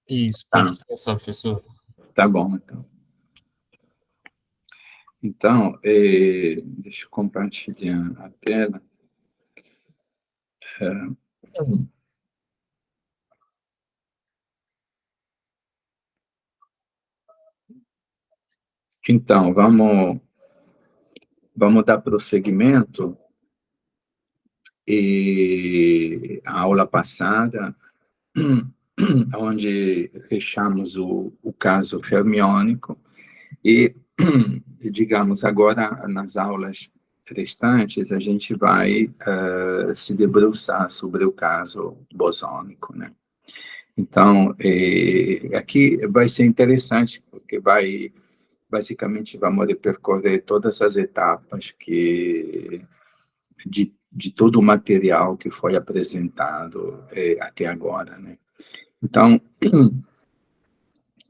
Isso, Tá, pode começar, professor. tá bom, então. Então, deixa eu compartilhar a tela. Então, vamos dar prosseguimento. E a aula passada, onde fechamos o caso fermiônico, e, digamos, agora, nas aulas restantes, a gente vai se debruçar sobre o caso bosônico, né? Então, aqui vai ser interessante, porque basicamente, vamos percorrer todas as etapas de todo o material que foi apresentado até agora, né? Então,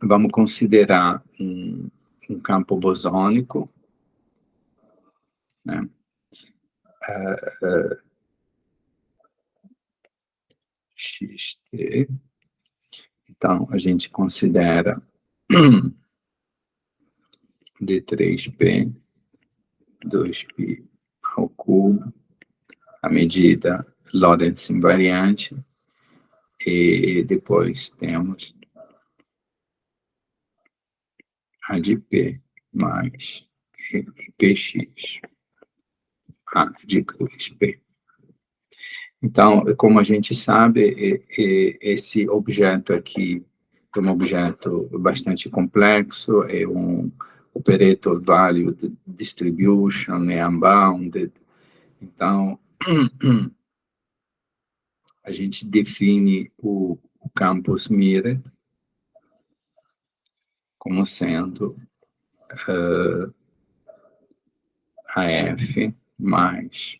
vamos considerar um campo bosônico, né? XT. Então, a gente considera D3P, 2π ao cubo, a medida Lorentz invariante, e depois temos A de P mais Px, A de cruz P. Então, como a gente sabe, esse objeto aqui é um objeto bastante complexo, é um operator value distribution, é unbounded. Então, a gente define o campus mirror como sendo AF mais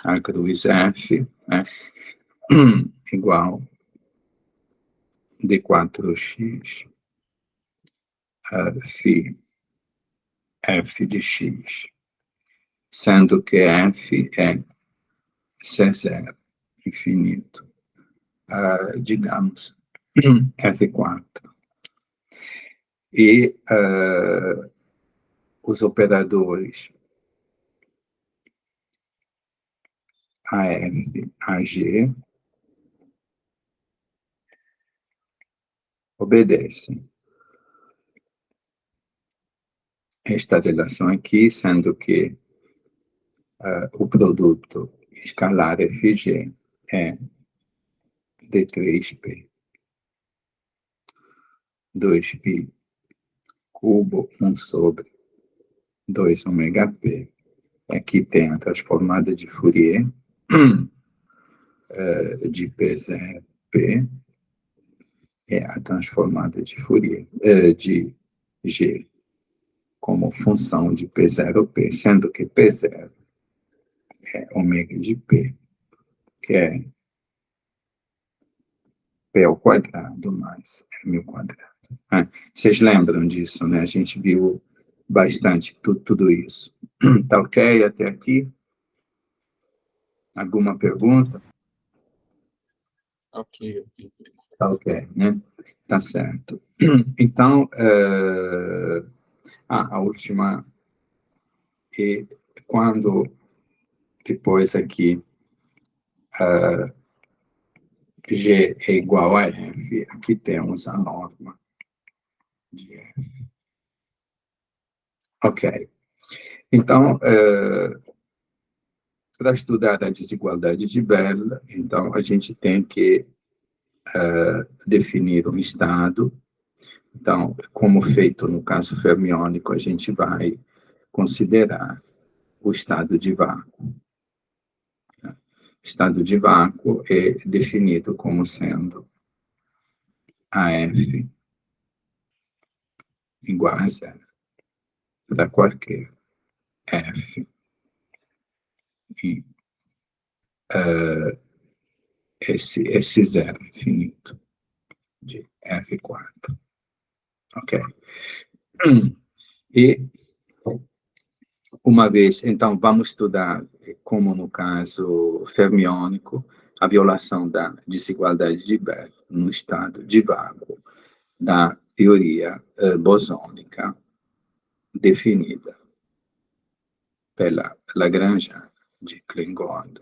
a cruz F, né, igual D4x φ F de x, sendo que F é C0, infinito, digamos, F4. E os operadores AF, AG, obedecem esta relação aqui, sendo que o produto escalar FG é D3P, 2π cubo 1 sobre 2 ômega P. Aqui tem a transformada de Fourier de P0P, é a transformada de Fourier de G como função de P0P, sendo que P0 é ômega de P, que é P ao quadrado mais M ao quadrado. Vocês lembram disso, né? A gente viu bastante tudo isso. Tá ok até aqui? Alguma pergunta? Ok, ok. Tá ok, né? Tá certo. Então, a última é quando depois aqui G é igual a F, aqui temos a norma de F. Ok. Então, para estudar a desigualdade de Bell, então a gente tem que definir um estado. Então, como feito no caso fermiônico, a gente vai considerar o estado de vácuo. O estado de vácuo é definido como sendo AF igual a zero para qualquer F e esse zero infinito de F4. Ok? E uma vez, então, vamos estudar como no caso fermiônico, a violação da desigualdade de Bell no estado de vácuo da teoria bosônica definida pela Lagrange de Klingond.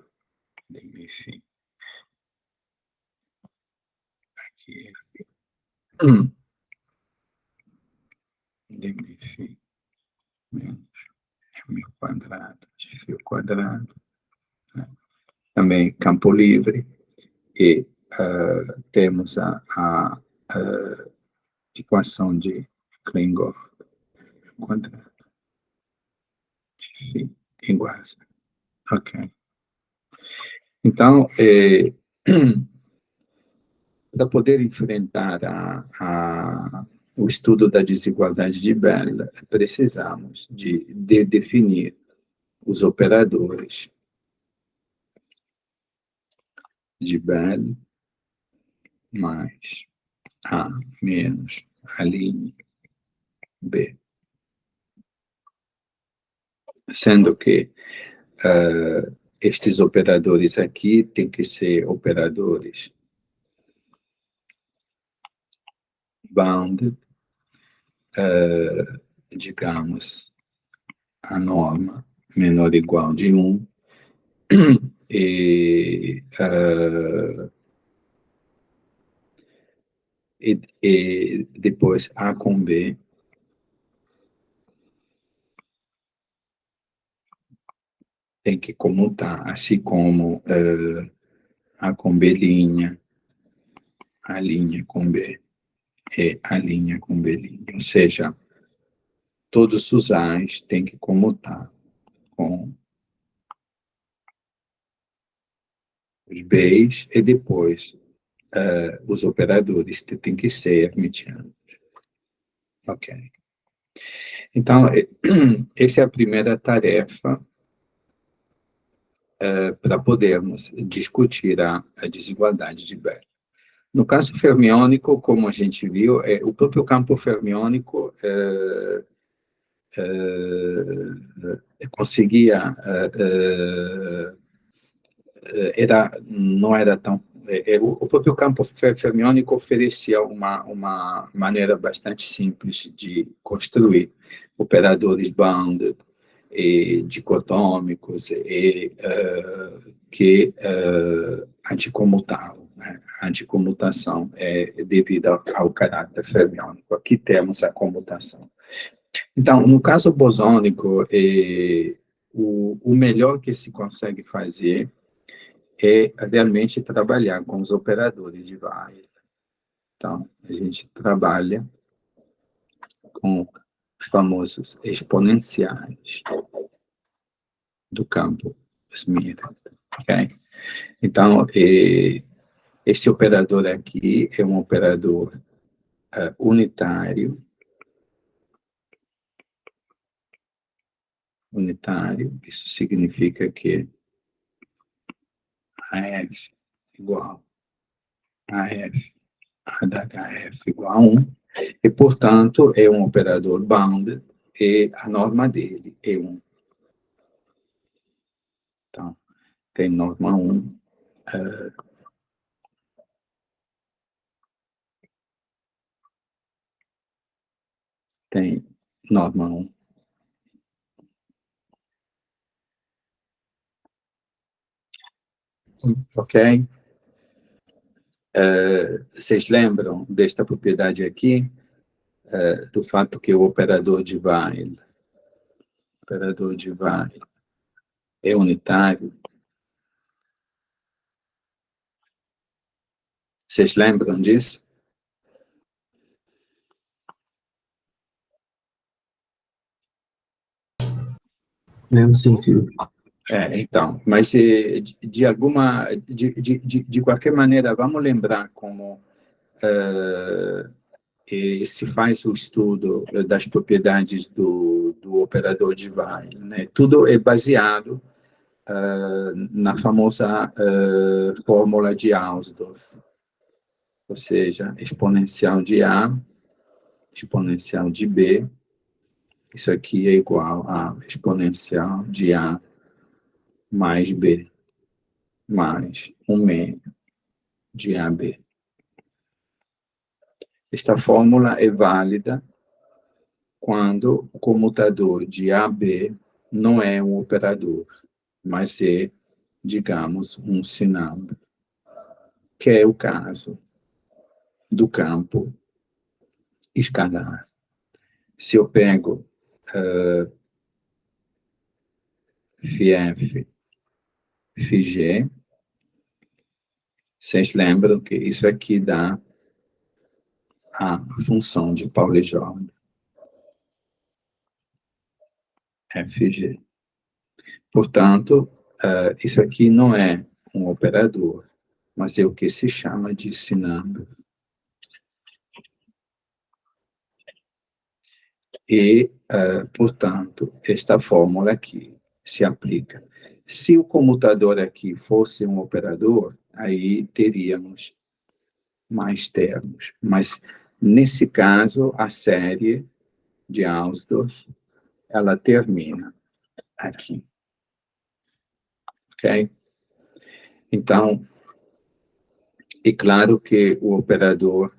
Enfim, aqui, enfim, menos quadrado, de fio quadrado, né? Também campo livre, e temos a equação de Klingond quadrado, de iguais. Ok. Então, para poder enfrentar o estudo da desigualdade de Bell, precisamos de definir os operadores de Bell mais A menos a linha B. Sendo que estes operadores aqui têm que ser operadores bounded, digamos, a norma menor ou igual de 1, e depois A com B tem que comutar, assim como A com B linha, A linha com B e A linha com B linha. Ou seja, todos os A's têm que comutar com os B's e depois os operadores têm que ser hermitianos. Ok. Então, essa é a primeira tarefa para podermos discutir a desigualdade de Bell. No caso fermiônico, como a gente viu, o próprio campo fermiônico conseguia não era tão o próprio campo fermiônico oferecia uma maneira bastante simples de construir operadores bounded e dicotômicos e que anticomutavam, né? A anticomutação é devida ao caráter fermiônico. Aqui temos a comutação. Então, no caso bosônico, o melhor que se consegue fazer é realmente trabalhar com os operadores de Weyl. Então, a gente trabalha com os famosos exponenciais do campo Smith. Okay? Então, esse operador aqui é um operador unitário, isso significa que AF igual a F, a da HF igual a 1, e, portanto, é um operador bounded, e a norma dele é 1. Então, tem norma 1, tem norma 1. Ok? Vocês lembram desta propriedade aqui? Do fato que o operador de Weyl é unitário. Vocês lembram disso? Lembro, sim, sim. Então, mas de qualquer maneira, vamos lembrar como se faz o estudo das propriedades do operador de Weyl, né? Tudo é baseado na famosa fórmula de Hausdorff, ou seja, exponencial de A, exponencial de B, isso aqui é igual a exponencial de A mais B. mais 1/2 de AB. Esta fórmula é válida quando o comutador de AB não é um operador, mas é, digamos, um sinâmbio, que é o caso do campo escalar. Se eu pego φf, φg, vocês lembram que isso aqui dá a função de Pauli-Jordan, fg. Portanto, isso aqui não é um operador, mas é o que se chama de sinâmbio. E, portanto, esta fórmula aqui se aplica. Se o comutador aqui fosse um operador, aí teríamos mais termos. Mas, nesse caso, a série de Hausdorff, ela termina aqui. Ok? Então, é claro que o operador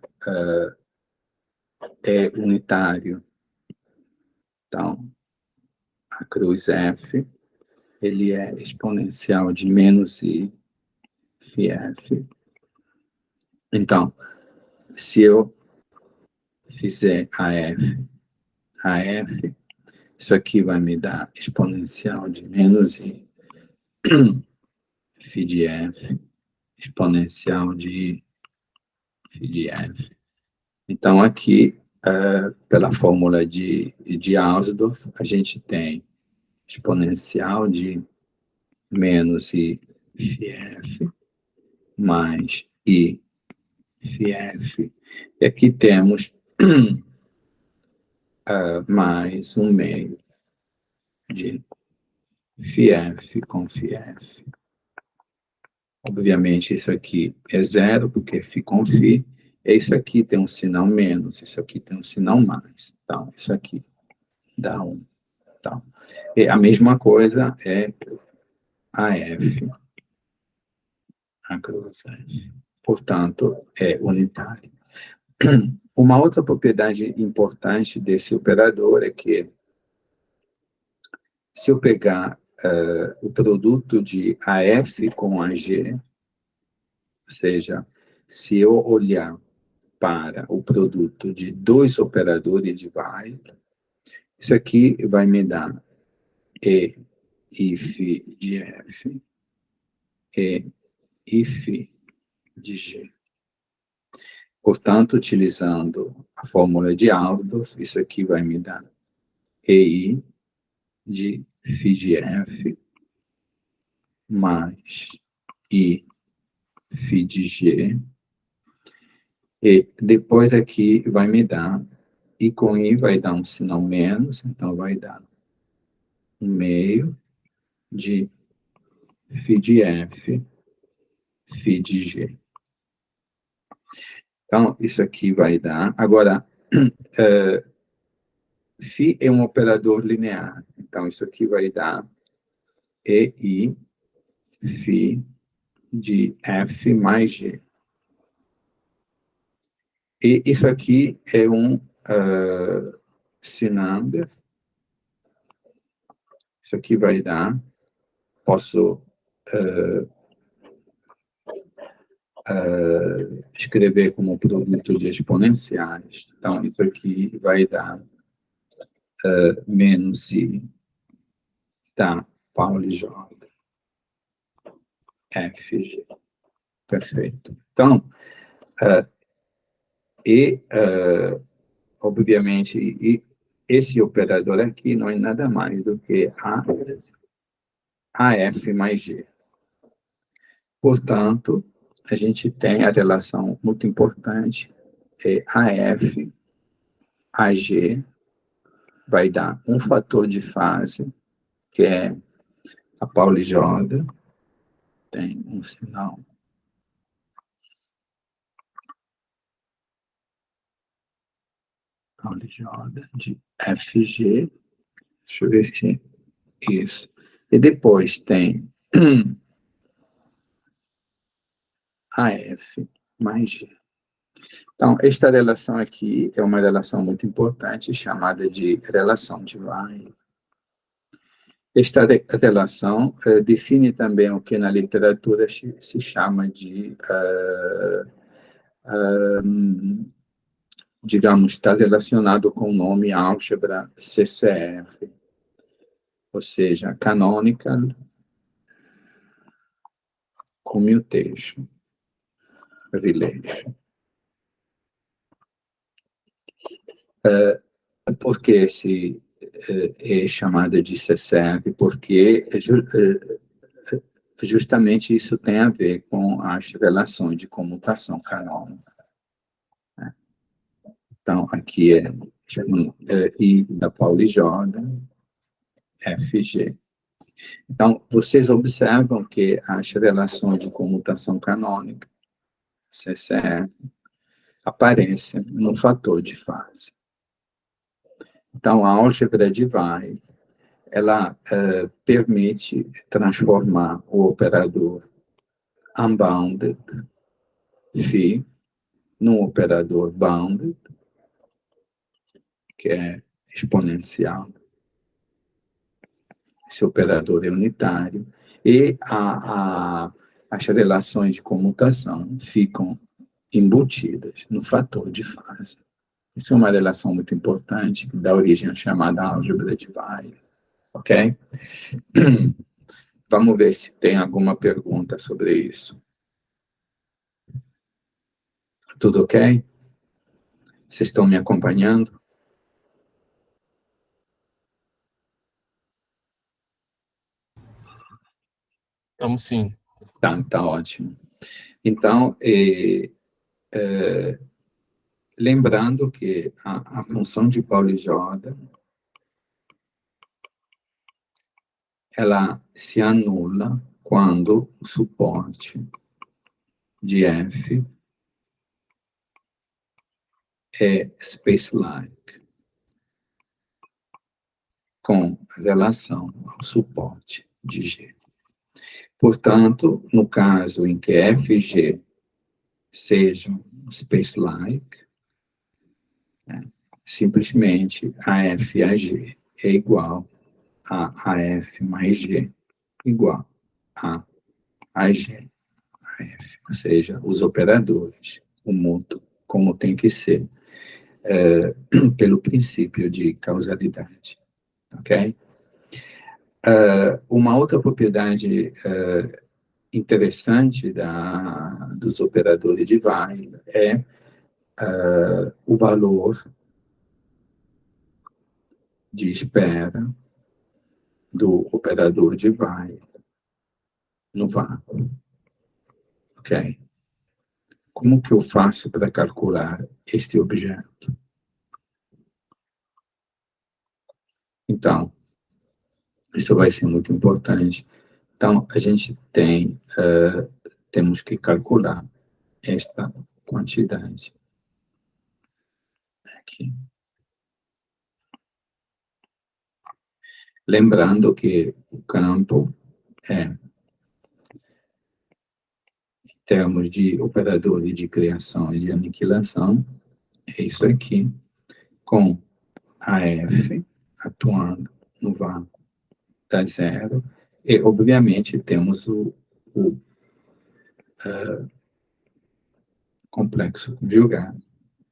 é unitário. Então, a cruz F, ele é exponencial de menos I, φf. Então, se eu fizer AF, isso aqui vai me dar exponencial de menos I, φ de F, exponencial de φ de F. Então, aqui, pela fórmula de Hausdorff, a gente tem exponencial de menos I φf mais I φf. E aqui temos mais 1/2 de φf com φf. Obviamente, isso aqui é zero, porque φ com φ. E isso aqui tem um sinal menos, isso aqui tem um sinal mais. Então, isso aqui dá 1. Então, e a mesma coisa é AF, a cruz F. Portanto, é unitário. Uma outra propriedade importante desse operador é que, se eu pegar o produto de AF com AG, ou seja, se eu olhar para o produto de dois operadores de Weil, isso aqui vai me dar E if de F e if de G. Portanto, utilizando a fórmula de Hausdorff, isso aqui vai me dar EI de φ de F mais I φ de G. E depois aqui vai me dar, e com I vai dar um sinal menos, então vai dar 1/2 de φ de F, φ de G. Então, isso aqui vai dar... Agora, φ é um operador linear. Então, isso aqui vai dar EI φ de F mais G. E isso aqui é um sinâmbio. Isso aqui vai dar... Posso escrever como produto de exponenciais. Então, isso aqui vai dar menos I da Pauli-Jordan, FG. Perfeito. Então, obviamente, esse operador aqui não é nada mais do que AF mais G. Portanto, a gente tem a relação muito importante, AF, AG, vai dar um fator de fase, que é a Pauli-Jordan, tem um sinal Pauli-Jordan de FG, deixa eu ver se isso. E depois tem AF mais G. Então, esta relação aqui é uma relação muito importante, chamada de relação de Weyl. Esta relação define também o que na literatura se chama de, digamos, está relacionado com o nome álgebra CCR, ou seja, Canonical Commutation Relation. Por que é chamada de CCR? Porque justamente isso tem a ver com as relações de comutação canônica. Então, aqui é I da Pauli Jordan, FG. Então, vocês observam que as relações de comutação canônica, CCR, aparecem no fator de fase. Então, a álgebra de Weyl, ela permite transformar o operador unbounded, φ, num operador bounded, que é exponencial. Esse operador é unitário. E as relações de comutação ficam embutidas no fator de fase. Isso é uma relação muito importante, que dá origem à chamada álgebra de Weyl. Ok? Vamos ver se tem alguma pergunta sobre isso. Tudo ok? Vocês estão me acompanhando? Vamos sim. Tá ótimo. Então, lembrando que a função de Pauli Jordan, ela se anula quando o suporte de F é space-like, com relação ao suporte de G. Portanto, no caso em que F e G sejam space-like, simplesmente a F e a G é igual a F mais G igual a G, a F. Ou seja, os operadores, o mútuo, como tem que ser, pelo princípio de causalidade. Ok? Uma outra propriedade interessante dos operadores de Weyl é o valor de espera do operador de Weyl no vácuo. Ok? Como que eu faço para calcular este objeto? Então, isso vai ser muito importante. Então, a gente temos que calcular esta quantidade aqui. Lembrando que o campo é, em termos de operadores de criação e de aniquilação, é isso aqui, com a F atuando no vácuo da zero, e, obviamente, temos o complexo conjugado.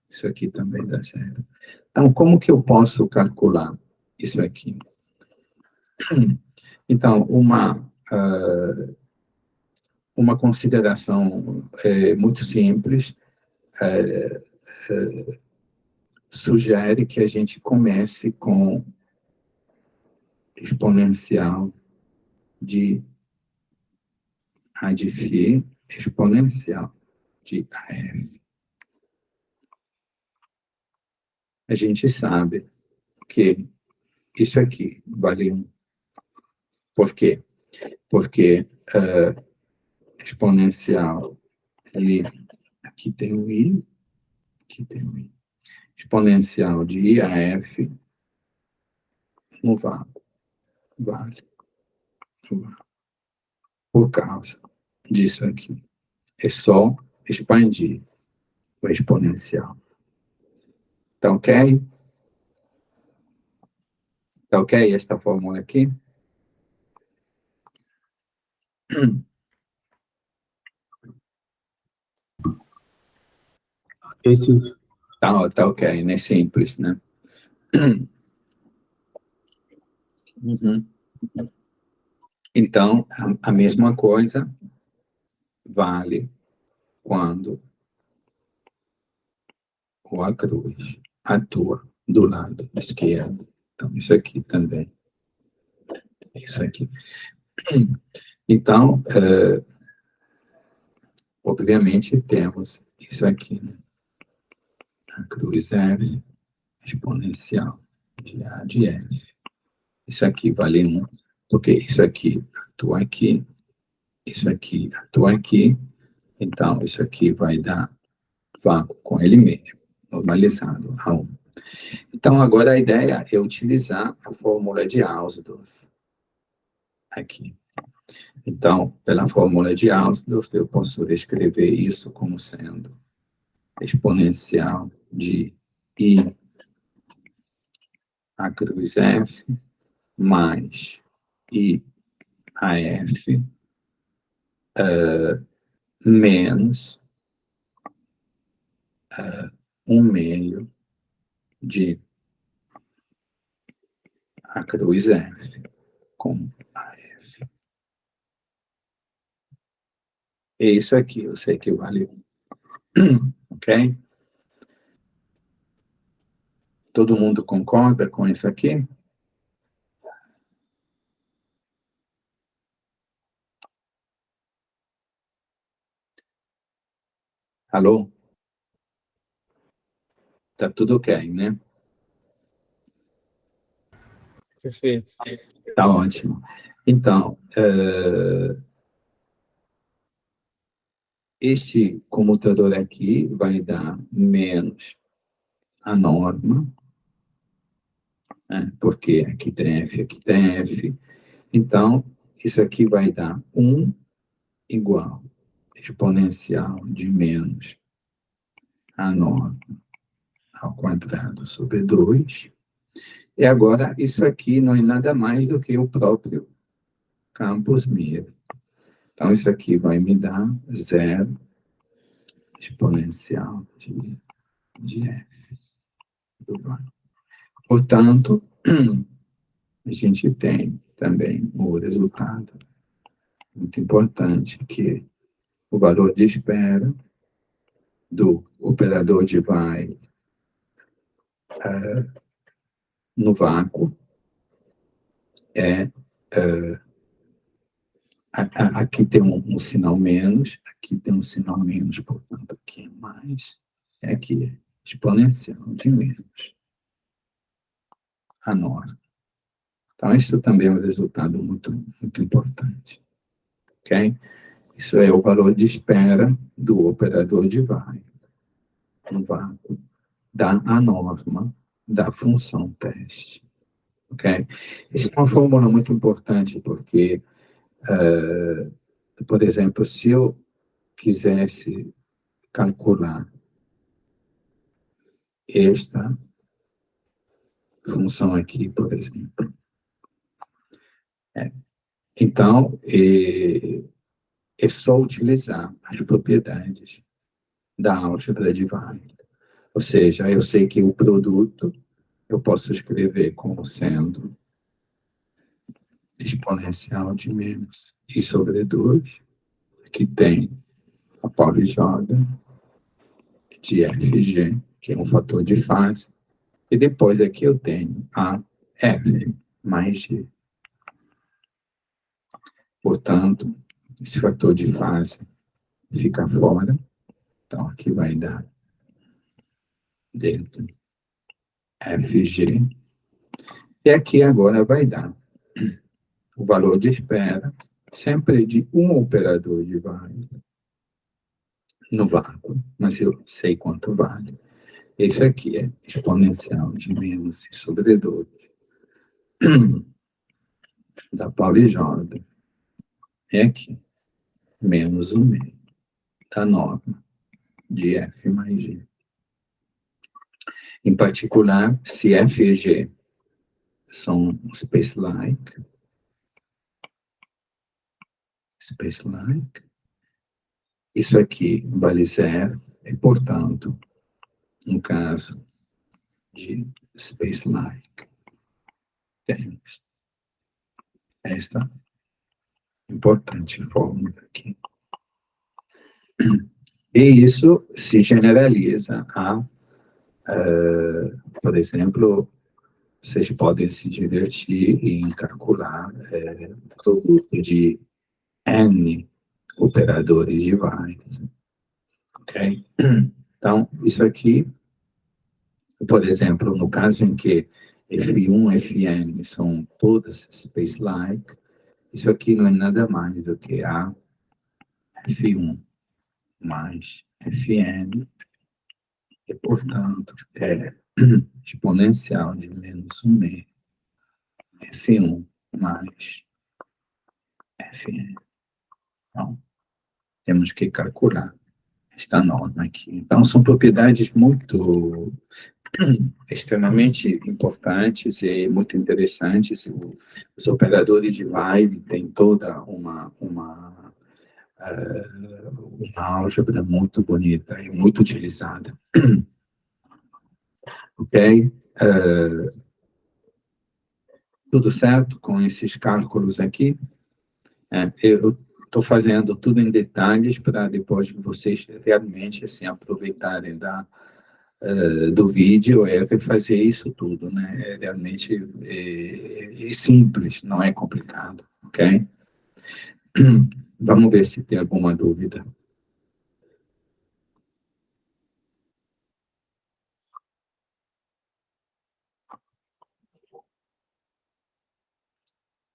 Isso aqui também dá zero. Então, como que eu posso calcular isso aqui? Então, uma consideração muito simples sugere que a gente comece com exponencial de A de φ exponencial de AF. A gente sabe que isso aqui vale 1. Por quê? Porque exponencial de... Aqui tem o I, aqui tem o I. Exponencial de IAF no vácuo. Vale. Por causa disso aqui. é só expandir o exponencial. Tá ok? Tá ok esta fórmula aqui? Ok, Silvio. Tá ok, né? Simples, né? Uhum. Então, a mesma coisa vale quando o A cruz atua do lado esquerdo. Então, isso aqui também. Isso aqui. Então, obviamente, temos isso aqui, né? A cruz F exponencial de A de F. Isso aqui vale 1, porque isso aqui atua aqui, isso aqui atua aqui, então isso aqui vai dar vácuo com ele mesmo, normalizado a 1. Então, agora a ideia é utilizar a fórmula de Hausdorff aqui. Então, pela fórmula de Hausdorff, eu posso escrever isso como sendo exponencial de I a cruz F mais I a F menos 1/2 de a cruz F com a F. E isso aqui, eu sei que vale 1, ok? Todo mundo concorda com isso aqui? Alô? Tá tudo ok, né? Perfeito. Tá ótimo. Então, este comutador aqui vai dar menos a norma, né? Porque aqui tem F, aqui tem F. Então, isso aqui vai dar 1 igual exponencial de menos a norma ao quadrado sobre 2. E agora, isso aqui não é nada mais do que o próprio campus Mira. Então, isso aqui vai me dar 0 exponencial de F do bar. Portanto, a gente tem também o resultado muito importante, que o valor de espera do operador de vai no vácuo é aqui tem um sinal menos, aqui tem um sinal menos, portanto, aqui é mais, é aqui, exponencial de menos a norma. Então, isso também é um resultado muito, muito importante. Ok? Isso é o valor de espera do operador de vai no vácuo da a norma da função teste. Ok? Isso é uma fórmula muito importante, porque, por exemplo, se eu quisesse calcular esta função aqui, por exemplo. Então, é só utilizar as propriedades da álgebra de Weyl. Ou seja, eu sei que o produto eu posso escrever como sendo exponencial de menos I sobre 2, que tem a Pauli-Jordan de FG, que é um fator de fase, e depois aqui eu tenho a F mais G. Portanto, esse fator de fase fica fora. Então, aqui vai dar delta FG. E aqui agora vai dar o valor de espera sempre de um operador de Weyl no vácuo, mas eu sei quanto vale. Esse aqui é exponencial de menos I sobre 2 da Pauli-Jordan. É aqui, menos 1/2. da norma de F mais G. Em particular, se F e G são space-like, isso aqui vale zero, e, portanto, no caso de space-like, temos esta importante fórmula aqui. E isso se generaliza a, por exemplo, vocês podem se divertir em calcular produto de N operadores de while, ok? Então, isso aqui, por exemplo, no caso em que F1 e Fn são todas space-like, isso aqui não é nada mais do que a F1 mais Fn, e, portanto, é exponencial de menos 1 F1 mais Fn. Então, temos que calcular esta norma aqui. Então, são propriedades muito extremamente importantes e muito interessantes. Os operadores de Weyl têm toda uma álgebra muito bonita e muito utilizada. Ok? Tudo certo com esses cálculos aqui? Eu estou fazendo tudo em detalhes para depois vocês realmente assim, aproveitarem do vídeo fazer isso tudo, né? Realmente é simples, não é complicado, ok? Vamos ver se tem alguma dúvida.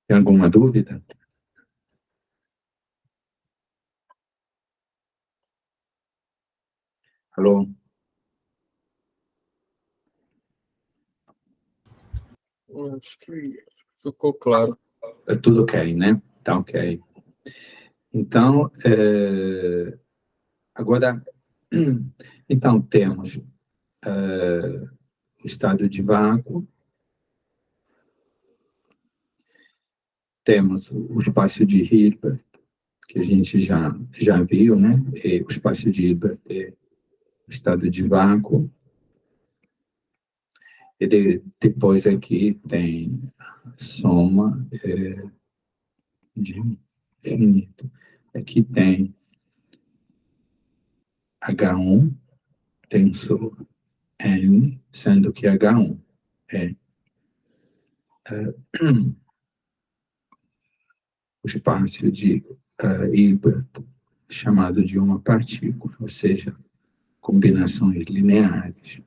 Tem alguma dúvida? Alô? Acho que ficou claro. É tudo ok, né? Tá ok. Então, agora, então temos estado de vácuo, temos o espaço de Hilbert, que a gente já viu, né? E o espaço de Hilbert é o estado de vácuo. E depois aqui tem soma de infinito. Aqui tem H1 tensor N, sendo que H1 é o espaço de Hilbert chamado de uma partícula, ou seja, combinações lineares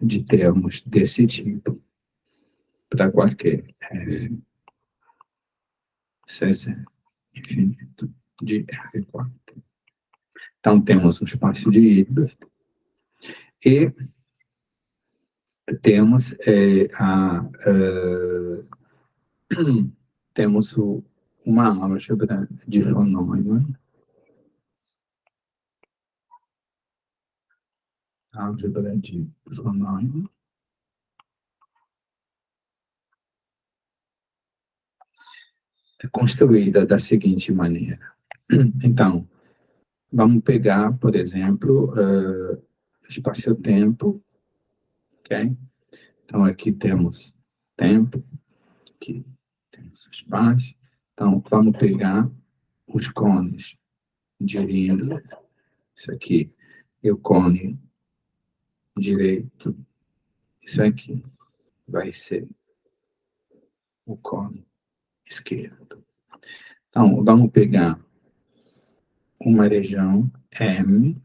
de termos desse tipo para qualquer F C0 infinito de R4. Então, temos o espaço de Hilbert e temos temos uma álgebra de von Neumann, álgebra de von Neumann, é construída da seguinte maneira. Então, vamos pegar, por exemplo, espaço-tempo, ok? Então, aqui temos tempo, aqui temos espaço. Então, vamos pegar os cones de Lindler. Isso aqui é o cone direito. Isso aqui vai ser o cone esquerdo. Então, vamos pegar uma região M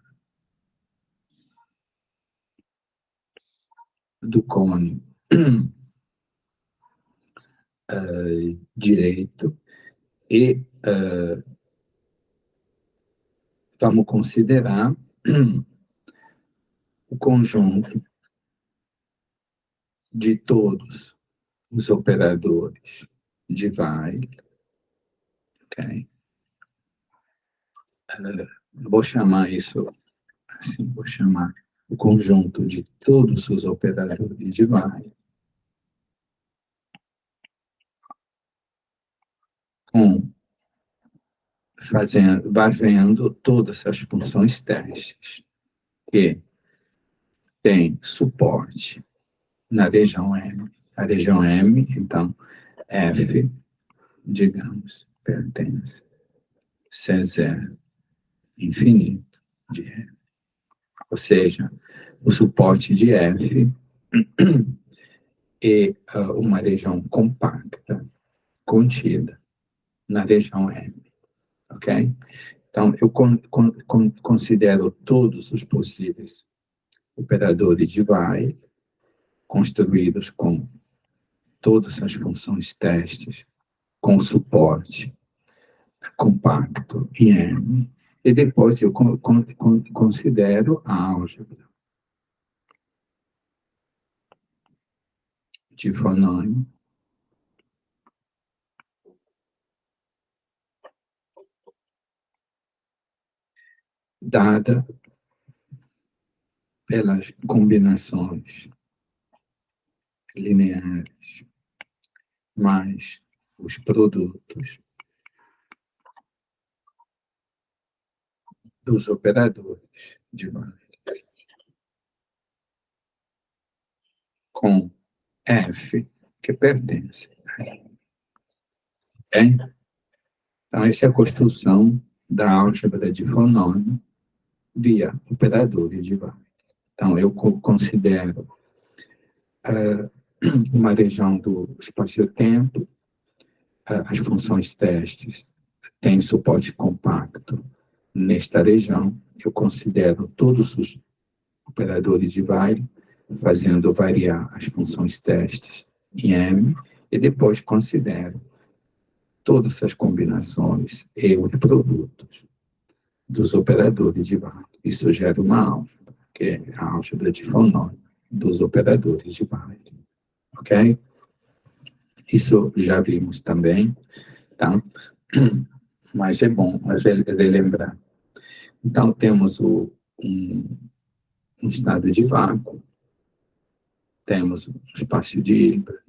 do cone direito e vamos considerar o conjunto de todos os operadores de Weyl, ok? vou chamar isso assim, vou chamar o conjunto de todos os operadores de Weyl com varrendo todas as funções testes que tem suporte na região M. A região M, então, F, digamos, pertence C0 infinito de F. Ou seja, o suporte de F é uma região compacta, contida na região M. Ok? Então, eu considero todos os possíveis operadores de Weyl construídos com todas as funções testes, com suporte compacto em M, e depois eu considero a álgebra de Von Neumann dada pelas combinações lineares mais os produtos dos operadores de Weyl com F que pertence a M. Okay? Então, essa é a construção da álgebra de Von Neumann via operadores de Weyl. Então, eu considero uma região do espaço-tempo, as funções testes têm suporte compacto nesta região, eu considero todos os operadores de Weyl, fazendo variar as funções testes em M, e depois considero todas as combinações e os produtos dos operadores de Weyl. Isso gera uma álgebra, que é a álgebra de Von Neumann dos operadores de Weyl. Ok? Isso já vimos também, tá? Mas é bom relembrar. Então, temos um estado de vácuo, temos um espaço de Hilbert,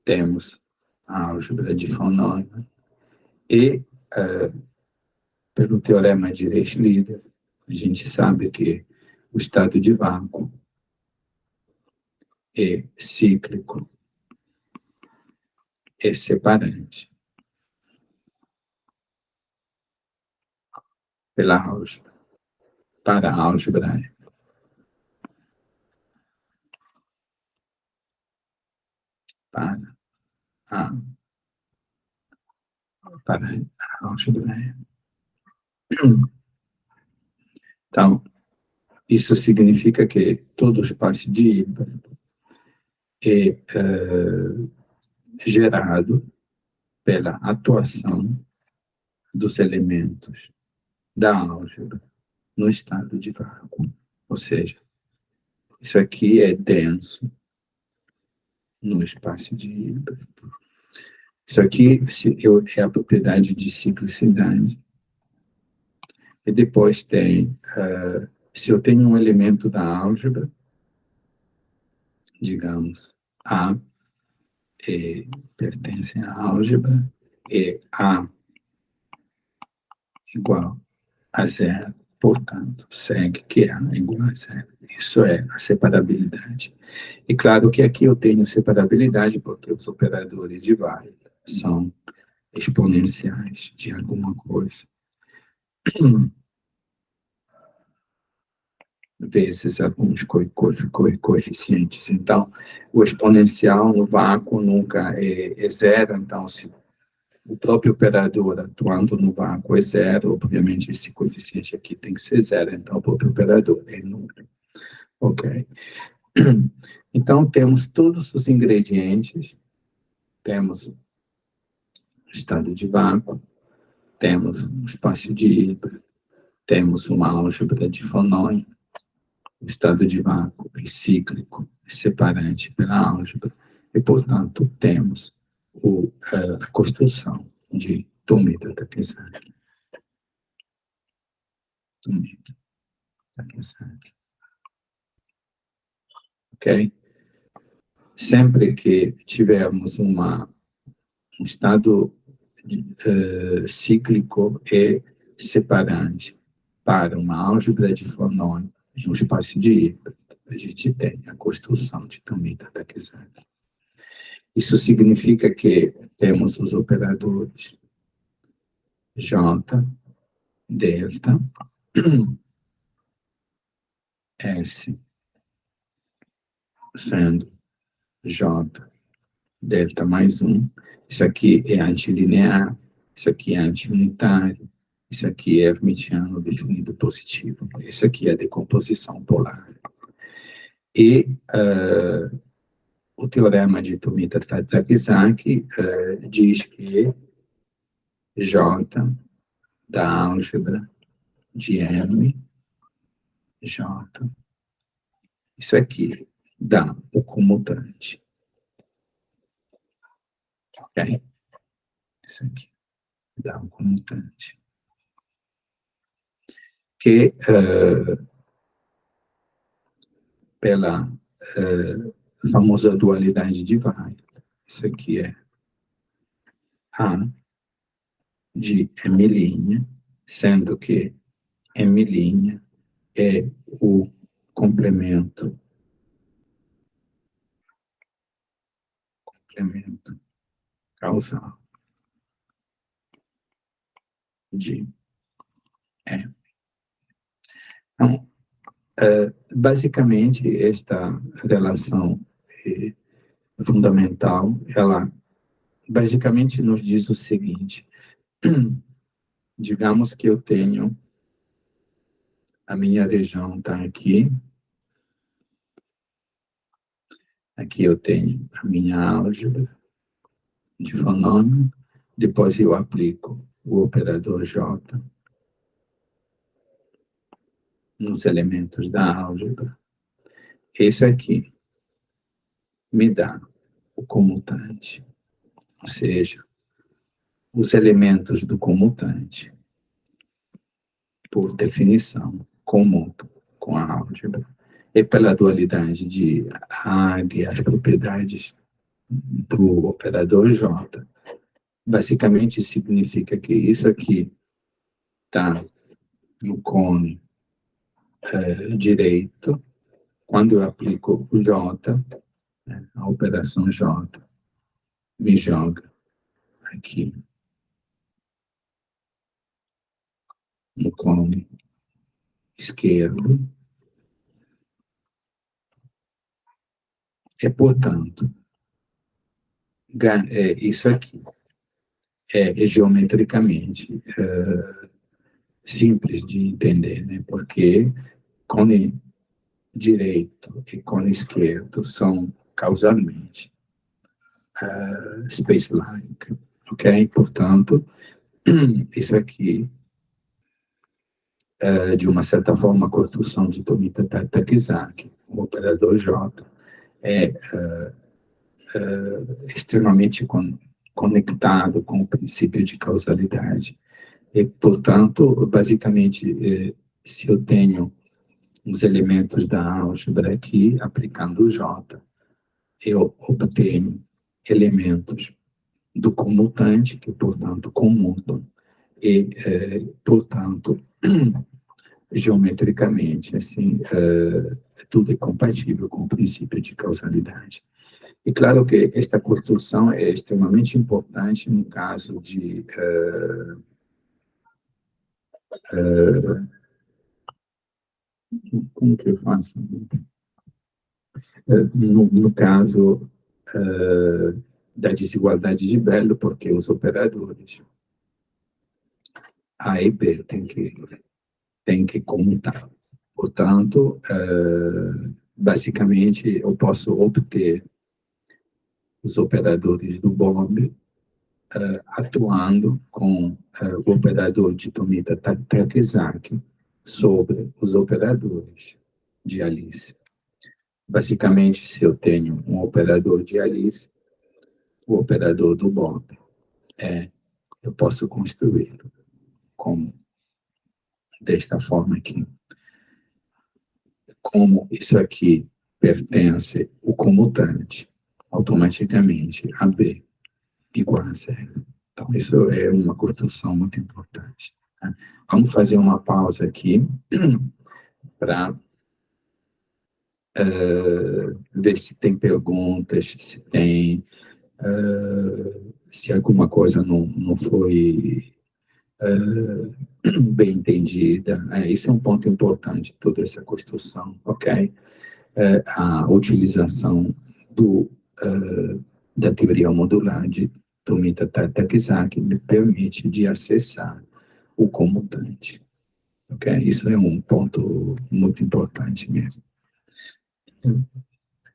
temos a álgebra de Von Neumann, e, pelo teorema de Schlieder, a gente sabe que o estado de vácuo é cíclico, é separante pela álgebra, para a álgebra para a álgebra. Então, isso significa que todo o espaço de Hilbert é gerado pela atuação dos elementos da álgebra no estado de vácuo. Ou seja, isso aqui é denso no espaço de Hilbert. Isso aqui é a propriedade de ciclicidade. E depois tem, se eu tenho um elemento da álgebra, digamos, A pertence à álgebra, e A igual a zero, portanto, segue que A igual a zero. Isso é a separabilidade. E claro que aqui eu tenho separabilidade porque os operadores de Weyl são exponenciais de alguma coisa. Vezes alguns coeficientes. Então, o exponencial no vácuo nunca é zero, então, se o próprio operador atuando no vácuo é zero, obviamente esse coeficiente aqui tem que ser zero, então o próprio operador é nulo. Ok. Então, temos todos os ingredientes, temos o estado de vácuo, temos um espaço de Hilbert, temos uma álgebra de Von Neumann, o estado de vácuo é cíclico, é separante pela álgebra, e, portanto, temos a construção de Tomita Takesaki. Tomita Takezaki. Ok? Sempre que tivermos um estado cíclico e separante para uma álgebra de fonômio em um espaço de Hilbert, a gente tem a construção de Tomita Takezaki. Isso significa que temos os operadores J, delta, S, sendo J, delta mais 1. Isso aqui é antilinear, isso aqui é antiunitário, isso aqui é hermitiano definido positivo. Isso aqui é a decomposição polar. E o teorema de Tomita-Takezaki diz que J da álgebra de M, J, isso aqui dá o comutante. Ok? Isso aqui dá o comutante. Que pela famosa dualidade de Weyl, isso aqui é A de M', sendo que M' é o complemento causal de M. Então, basicamente, esta relação fundamental, ela basicamente nos diz o seguinte: digamos que eu tenho a minha região está aqui eu tenho a minha álgebra de fonômio, depois eu aplico o operador J nos elementos da álgebra. Isso aqui me dá o comutante, ou seja, os elementos do comutante, por definição, comutam com a álgebra. E pela dualidade de AG, as propriedades do operador J, basicamente significa que isso aqui está no cone direito, quando eu aplico o J, a operação J, me joga aqui no cone esquerdo. Portanto, isso aqui é geometricamente simples de entender, né? Porque cone direito e cone esquerdo são causalmente space-like, ok? Portanto, isso aqui de uma certa forma, a construção de Tomita Takezaki, o operador J, é extremamente conectado com o princípio de causalidade. E, portanto, basicamente, se eu tenho os elementos da álgebra aqui, aplicando o J, eu obtenho elementos do comutante, que, portanto, comutam, e, portanto, geometricamente, assim, tudo é compatível com o princípio de causalidade. E claro que esta construção é extremamente importante no caso de como que eu faço? No caso da desigualdade de Bell, porque os operadores A e B têm que comutar. Portanto, basicamente, eu posso obter os operadores do Bob atuando com o operador de Tomita Takezaki sobre os operadores de Alice. Basicamente, se eu tenho um operador de Alice, o operador do Bob eu posso construí-lo como desta forma aqui. Como isso aqui pertence o comutante, automaticamente a B igual a zero. Então, isso é uma construção muito importante. Tá? Vamos fazer uma pausa aqui para ver se tem perguntas, se tem, se alguma coisa não foi bem entendida. Isso é um ponto importante, toda essa construção, ok? A utilização da teoria modular de Tomita Takizaki me permite de acessar o comutante. Ok? Isso é um ponto muito importante mesmo.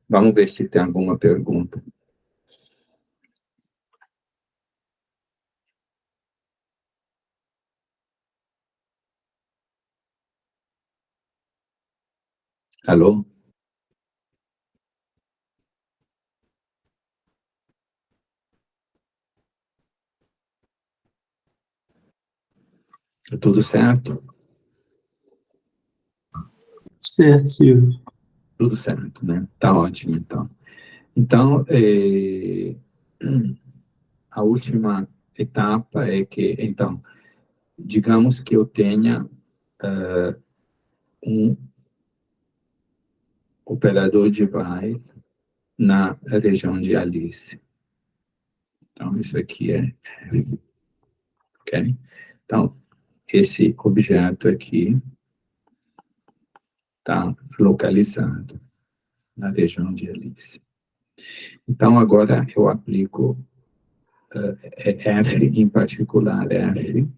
Vamos ver se tem alguma pergunta. Alô? Tudo certo? Certo, Silvio. Tudo certo, né? Tá ótimo, então. Então, a última etapa é que, então, digamos que eu tenha um operador de while na região de Alice. Então, isso aqui é F, ok? Então, esse objeto aqui está localizado na região de Alice. Então, agora eu aplico F, em particular F,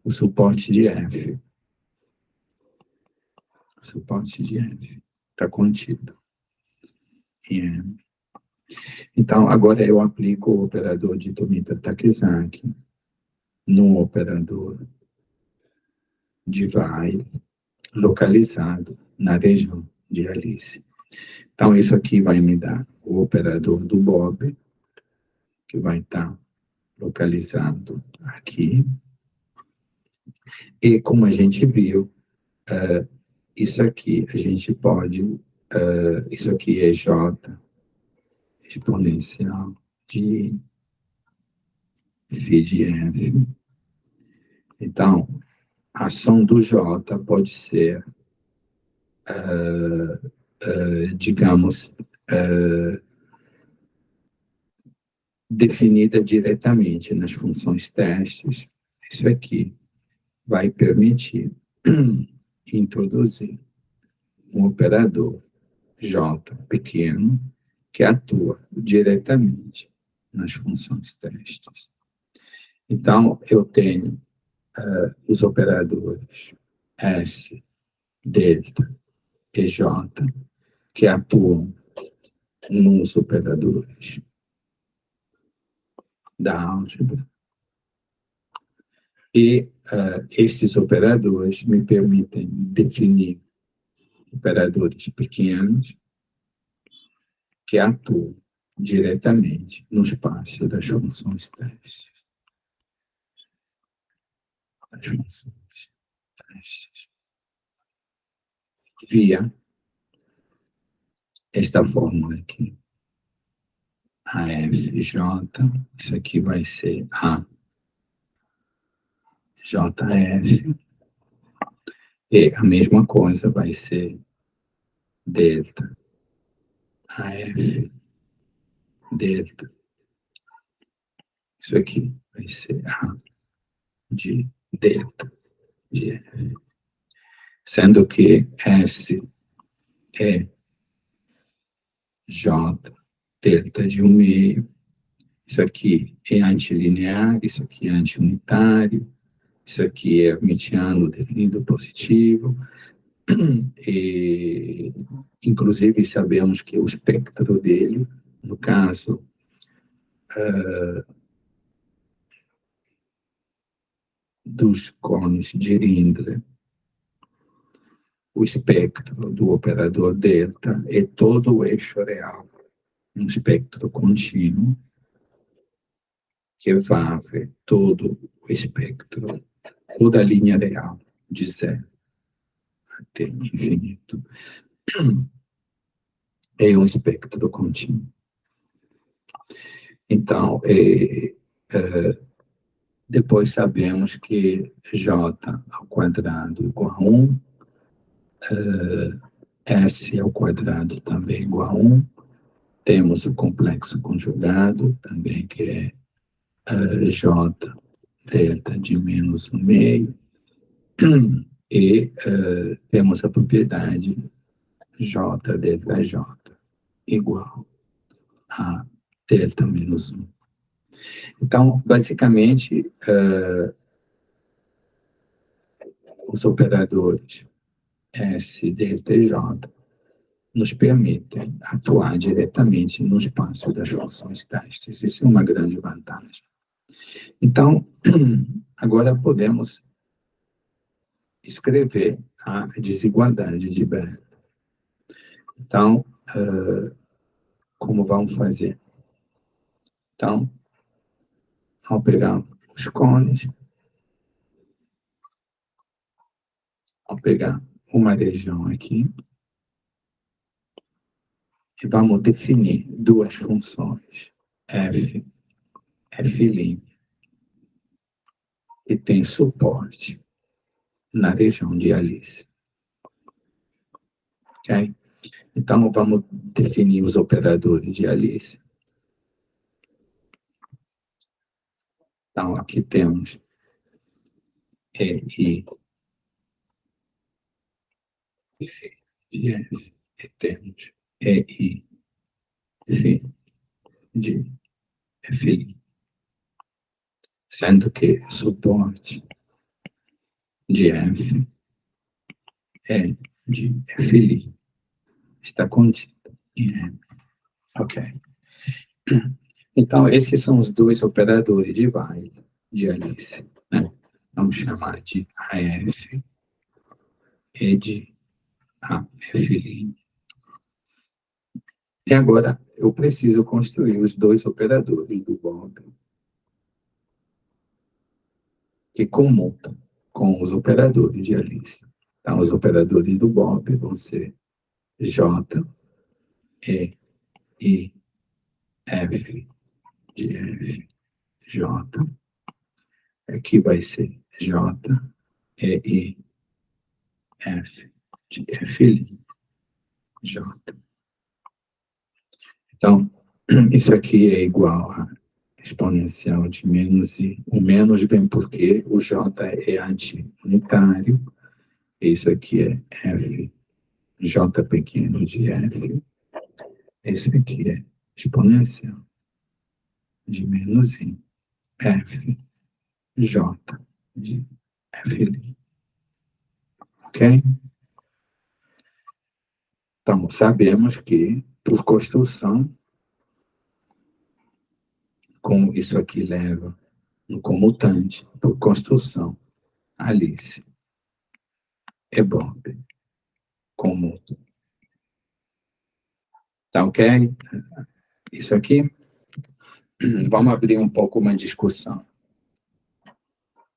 o suporte de F. O suporte de F está contido em M. Então, agora eu aplico o operador de Tomita Takizaki no operador de while localizado na região de Alice. Então, isso aqui vai me dar o operador do Bob, que vai estar localizado aqui. E, como a gente viu, isso aqui a gente pode, isso aqui é J exponencial de φ de F. Então, a ação do J pode ser, digamos, definida diretamente nas funções testes. Isso aqui vai permitir introduzir um operador J pequeno que atua diretamente nas funções testes. Então, eu tenho os operadores S, delta e J que atuam nos operadores da álgebra. E esses operadores me permitem definir operadores pequenos que atuam diretamente no espaço das funções testes. As funções testes. Via esta fórmula aqui. AFJ, isso aqui vai ser A JF, e a mesma coisa vai ser delta AF delta. Isso aqui vai ser A de delta de F. Sendo que S é J delta de 1/2. Isso aqui é antilinear, isso aqui é antiunitário, isso aqui é hermitiano definido positivo. E, inclusive, sabemos que o espectro dele, no caso, dos cones de Rindle, o espectro do operador delta é todo o eixo real, um espectro contínuo que varre todo o espectro toda a linha real, de zero até infinito, em um espectro contínuo. Então, depois sabemos que J ao quadrado igual a 1, S ao quadrado também igual a 1, temos o complexo conjugado também, que é J delta de menos 1/2, e temos a propriedade J delta J igual a delta menos 1. Então, basicamente, os operadores S delta e J nos permitem atuar diretamente no espaço das funções testes. Isso é uma grande vantagem. Então, agora podemos escrever a desigualdade de Bell. Então, como vamos fazer? Então, vamos pegar os cones, vamos pegar uma região aqui, e vamos definir duas funções, f, f', que tem suporte na região de Alice. Ok? Então, vamos definir os operadores de Alice. Então, aqui temos I, F, de F, e temos I, F, de F', sendo que suporte de F é de F' está contido em M. Ok. Então, esses são os dois operadores de Weil de Alice, né? Vamos chamar de AF e de AF'. E agora, eu preciso construir os dois operadores do Bob que comutam com os operadores de Alice. Então, os operadores do Bob vão ser J, E, I, F, de F, J. Aqui vai ser J, E, I, F, de F', J. Então, isso aqui é igual a exponencial de menos I. O menos vem porque o J é anti-unitário. Isso aqui é F, J pequeno de F. Isso aqui é exponencial de menos I. F, J de F'. Ok? Então, sabemos que, por construção, como isso aqui leva no comutante, por construção, Alice é Bob comuta. Tá ok? Isso aqui, vamos abrir um pouco uma discussão.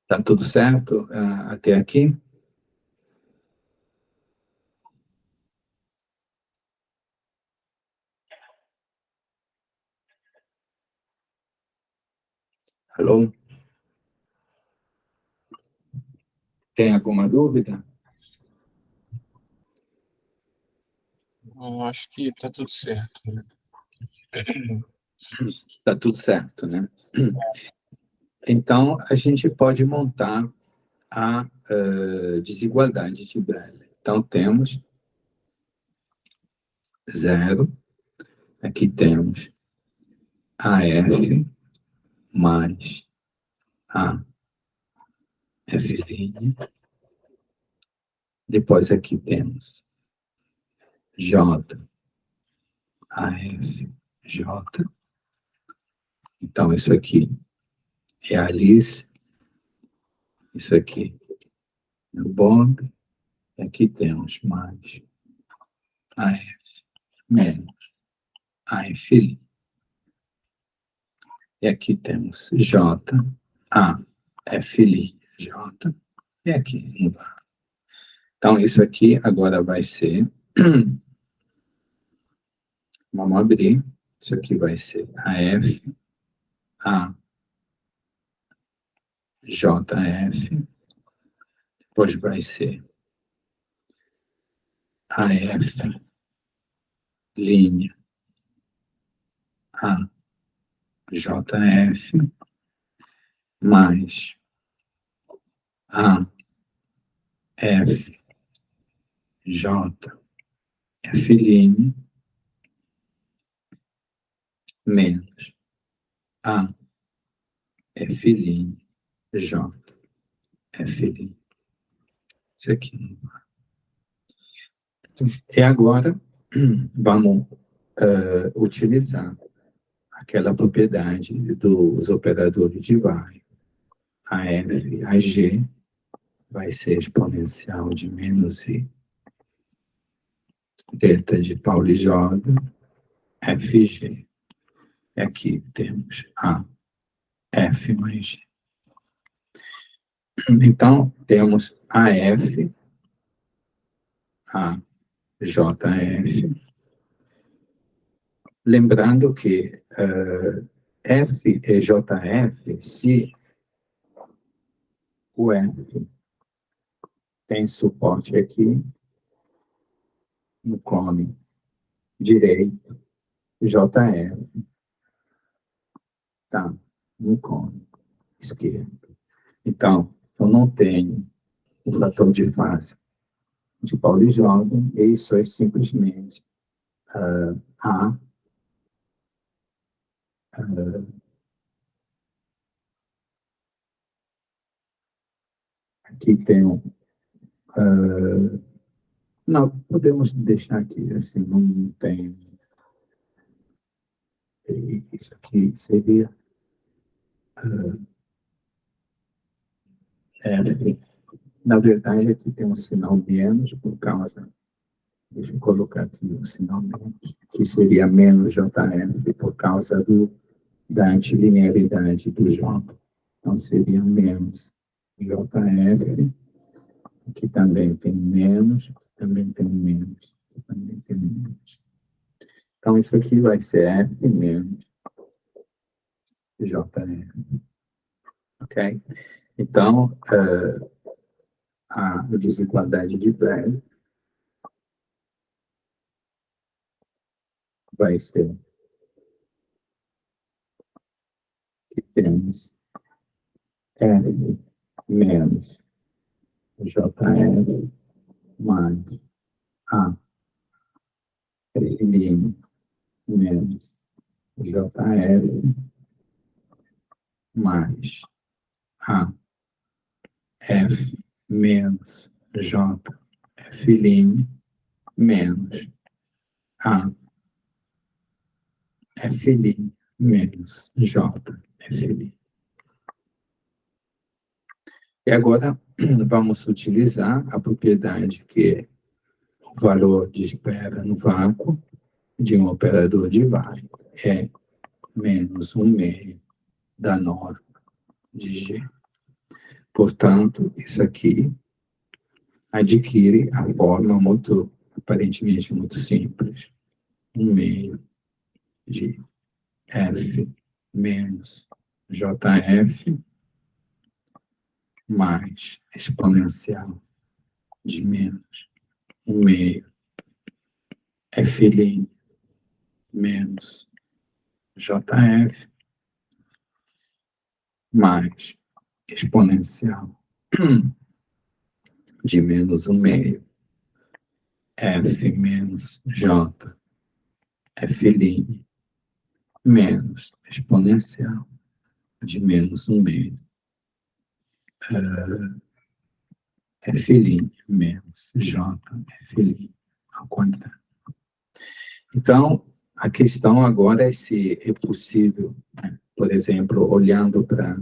Tá tudo certo até aqui? Alô? Tem alguma dúvida? Eu acho que tá tudo certo. Tá tudo certo, né? Então, a gente pode montar a desigualdade de Bell. Então, temos 0, aqui temos AF mais a F'. Depois aqui temos J, AF, J. Então, isso aqui é a Alice, isso aqui é o Bob, e aqui temos mais AF menos AF'. E aqui temos J, A, F', J. E aqui, então, isso aqui agora vai ser, vamos abrir, isso aqui vai ser AF, A, JF, depois vai ser AF, linha, A, JF, mais A, F, J, F', menos A, F', J, F'. Isso aqui. E agora, vamos utilizar aquela propriedade dos operadores de Weyl. AF, AG vai ser exponencial de menos I, delta de Pauli Jordan, FG. E aqui temos A, F mais G. Então, temos AF, A, JF. Lembrando que F e JF, se o F tem suporte aqui no cone direito, JF está no cone esquerdo. Então, eu não tenho o fator de fase de Pauli Jordan, e isso é simplesmente A, aqui tem não, podemos deixar aqui, assim, não tem, isso aqui seria F. Na verdade, aqui tem um sinal menos por causa, deixa eu colocar aqui o sinal menos, que seria menos JF por causa da antilinearidade do J. Então, seria menos JF, aqui também tem menos, aqui também tem menos, aqui também tem menos. Então, isso aqui vai ser F menos JF. Ok? Então, a desigualdade de Weyl vai ser que temos F menos JF mais A F' menos JF mais A F menos J F' menos A F' menos J F'. E agora vamos utilizar a propriedade que é o valor de espera no vácuo de um operador de Weyl é menos 1/2 da norma de G. Portanto, isso aqui adquire a forma aparentemente muito simples. 1/2 de F menos JF mais exponencial de menos 1/2 F' menos JF mais exponencial de menos 1/2 F menos J F' menos exponencial de menos 1/2 F' menos J F' ao quadrado. Então, a questão agora é se é possível, por exemplo, olhando para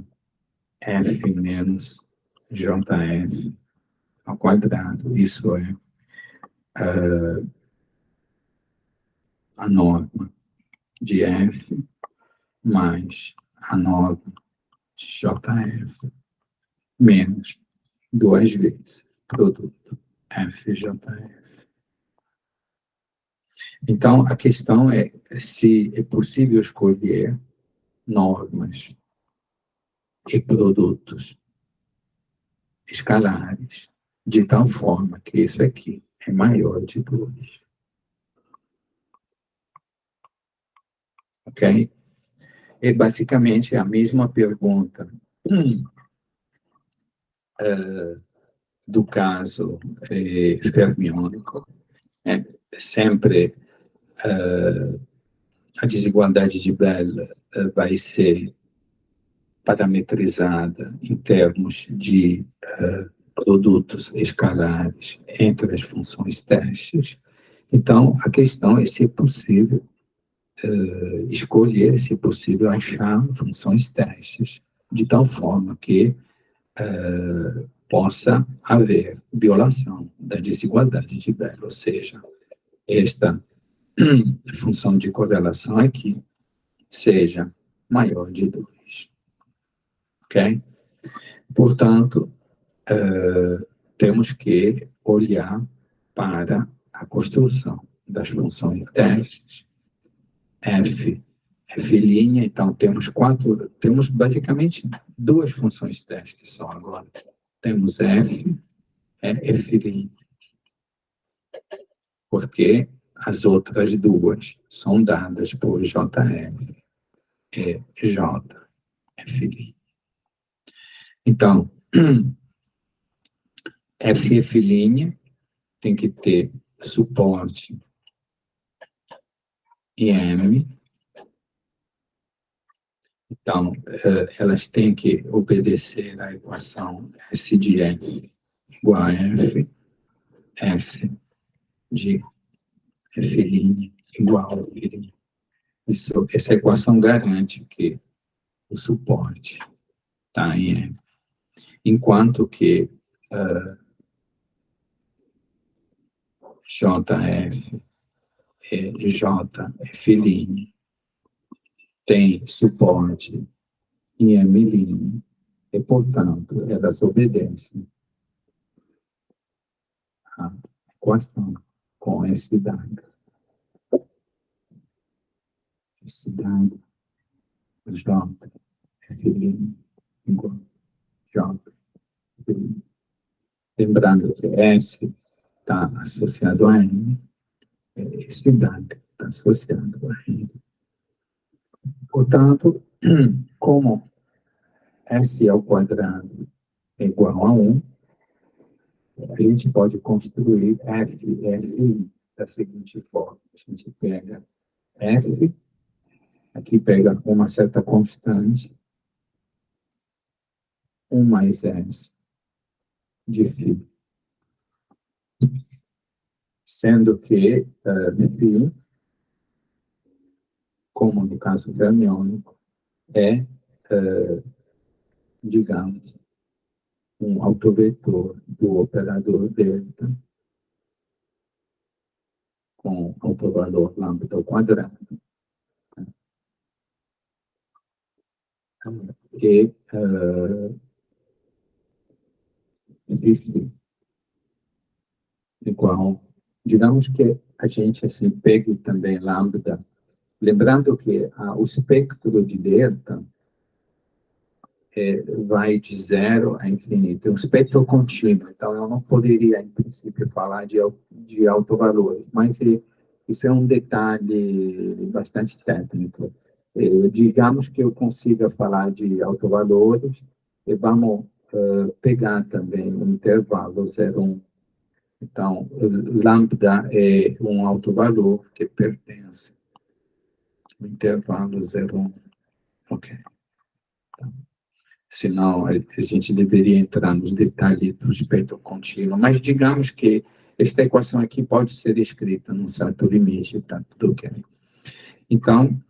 F menos JF ao quadrado, isso é a norma de F mais a norma de JF menos duas vezes, produto FJF. Então, a questão é se é possível escolher normas e produtos escalares de tal forma que isso aqui é maior de 2. Ok? É basicamente a mesma pergunta do caso fermiônico. Sempre a desigualdade de Bell vai ser parametrizada em termos de produtos escalares entre as funções testes. Então, a questão é se é possível escolher, se é possível achar funções testes de tal forma que possa haver violação da desigualdade de Bell, ou seja, esta função de correlação aqui seja maior de 2. Ok? Portanto, temos que olhar para a construção das funções testes, f, f', então temos basicamente 2 funções testes só agora. Temos f, f', porque as outras 2 são dadas por JF e J, f'. Então, f' tem que ter suporte em M. Então, elas têm que obedecer à equação S de F igual a F, S de F' igual a F'. Essa equação garante que o suporte está em M. Enquanto que JF e JF' tem suporte em M', e, portanto, elas obedecem a equação com esse dado. Esse dado, JF' igual a JF'. Lembrando que S está associado a M, esse dado está associado a M. Portanto, como S ao quadrado é igual a 1, a gente pode construir F da seguinte forma. A gente pega F, aqui pega uma certa constante, 1 mais S de φ. Sendo que φ, como no caso fermiônico, é, digamos, um autovetor do operador delta com autovalor lambda ao quadrado. E igual, digamos que a gente assim pegue também lambda, lembrando que o espectro de delta vai de 0 a infinito, é um espectro contínuo, então eu não poderia, em princípio, falar de autovalores, mas isso é um detalhe bastante técnico. Digamos que eu consiga falar de autovalores, e vamos pegar também o intervalo 0,1. Então, lambda é um autovalor que pertence ao intervalo 0,1. Ok. Então, senão, a gente deveria entrar nos detalhes do espectro contínuo, mas digamos que esta equação aqui pode ser escrita num certo limite, tá tudo ok. Então,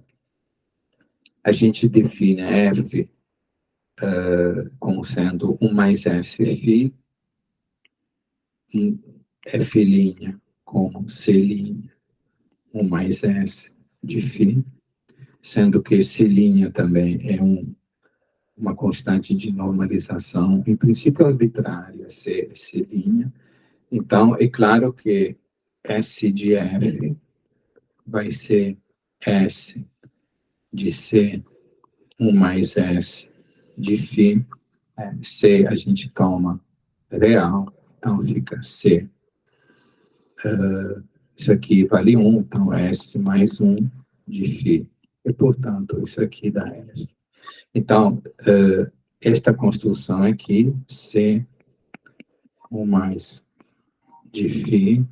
a gente define F como sendo 1 mais S φ, F' como C', 1 mais S de φ, sendo que C' também é um uma constante de normalização, em princípio arbitrária, C'. Então, é claro que S de F vai ser S de C, 1 mais S de φ. C a gente toma real, então fica C. Isso aqui vale 1, então S mais 1 de φ. E, portanto, isso aqui dá F. Então, esta construção aqui, C, 1 mais de φ,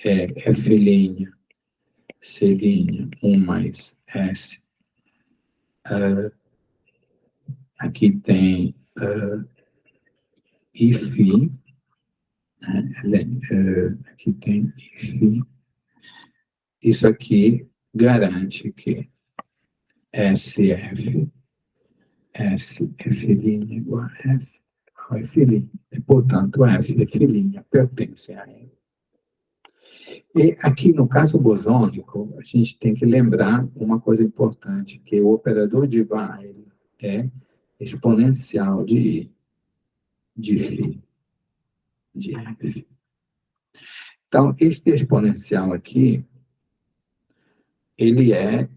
é F', C', 1 mais S. Aqui tem Φ, aqui tem Φ. Isso aqui garante que SF, F' igual a F, F'. E, portanto, F, F' pertence a M. E aqui, no caso bosônico, a gente tem que lembrar uma coisa importante, que o operador de Weyl é exponencial de I, de φ, de F. Então, este exponencial aqui, ele é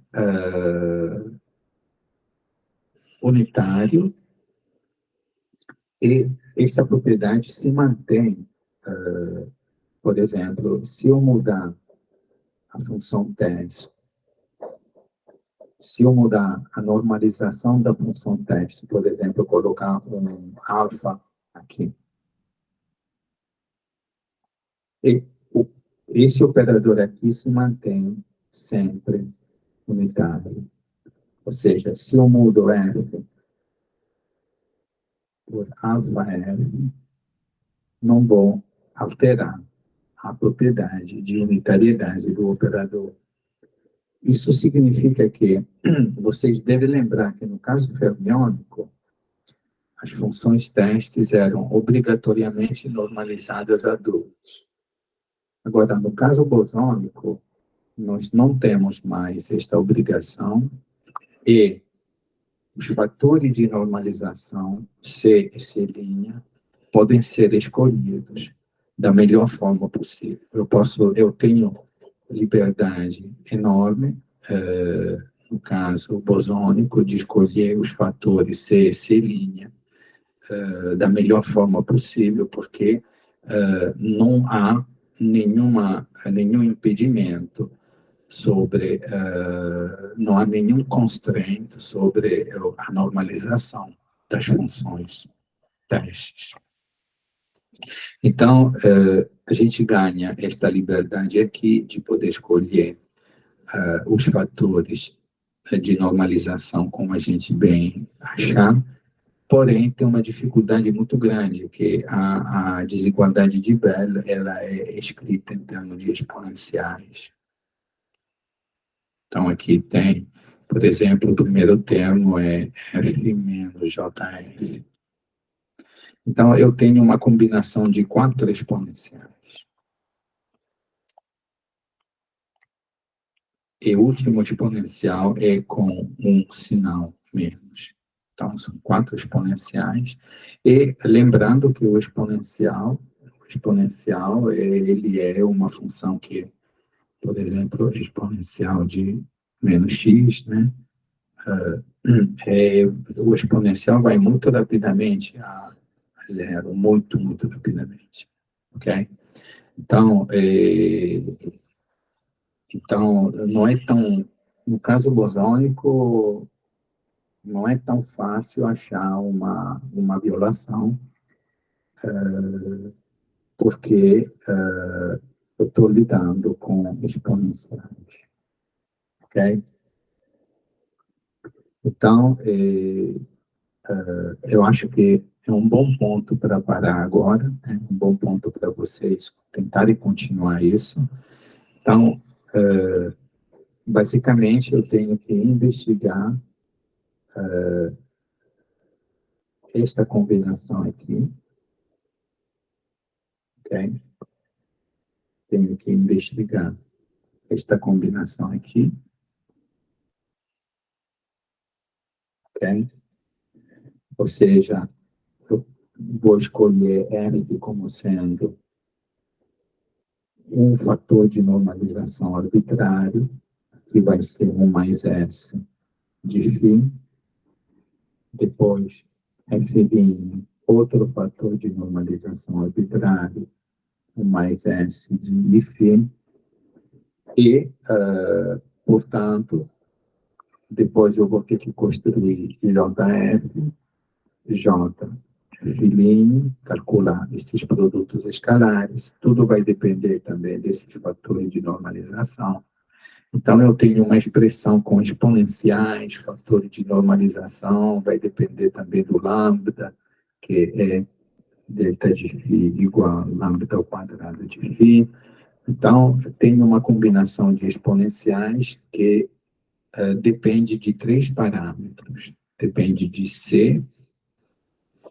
unitário e essa propriedade se mantém. Por exemplo, se eu mudar a função teste, se eu mudar a normalização da função teste, por exemplo, colocar um alfa aqui, e esse operador aqui se mantém sempre unitário. Ou seja, se eu mudo F por alfa F, não vou alterar a propriedade de unitariedade do operador. Isso significa que vocês devem lembrar que, no caso fermiônico, as funções testes eram obrigatoriamente normalizadas a 2. Agora, no caso bosônico, nós não temos mais esta obrigação e os fatores de normalização, C e C', podem ser escolhidos da melhor forma possível. Eu tenho liberdade enorme, no caso bosônico, de escolher os fatores C e C', da melhor forma possível, porque não há nenhum impedimento sobre, não há nenhum constraint sobre a normalização das funções testes. Então, a gente ganha esta liberdade aqui de poder escolher os fatores de normalização como a gente bem achar, porém tem uma dificuldade muito grande, que a desigualdade de Bell ela é escrita em termos de exponenciais. Então, aqui tem, por exemplo, o primeiro termo é F menos JF. Então, eu tenho uma combinação de 4 exponenciais. E o último exponencial é com um sinal menos. Então, são 4 exponenciais. E lembrando que o exponencial ele é uma função que, por exemplo, exponencial de menos x, né? O exponencial vai muito rapidamente a zero, muito rapidamente. Ok? Então, não é tão... No caso bosônico, não é tão fácil achar uma violação, porque eu estou lidando com exponenciais. Ok? Então, eu acho que é um bom ponto para parar agora, é um bom ponto para vocês tentarem continuar isso. Então, basicamente, eu tenho que investigar esta combinação aqui, ok? Tenho que investigar esta combinação aqui, ok? ou seja, eu vou escolher F como sendo um fator de normalização arbitrário, que vai ser 1 mais S de φ, depois F', outro fator de normalização arbitrário, 1 mais S de φ, e, portanto, depois eu vou ter que construir JF, J, Φ', calcular esses produtos escalares, tudo vai depender também desses fatores de normalização. Então, eu tenho uma expressão com exponenciais, fatores de normalização, vai depender também do lambda, que é delta de φ igual a lambda ao quadrado de φ. Então, tem uma combinação de exponenciais que depende de 3 parâmetros. Depende de C,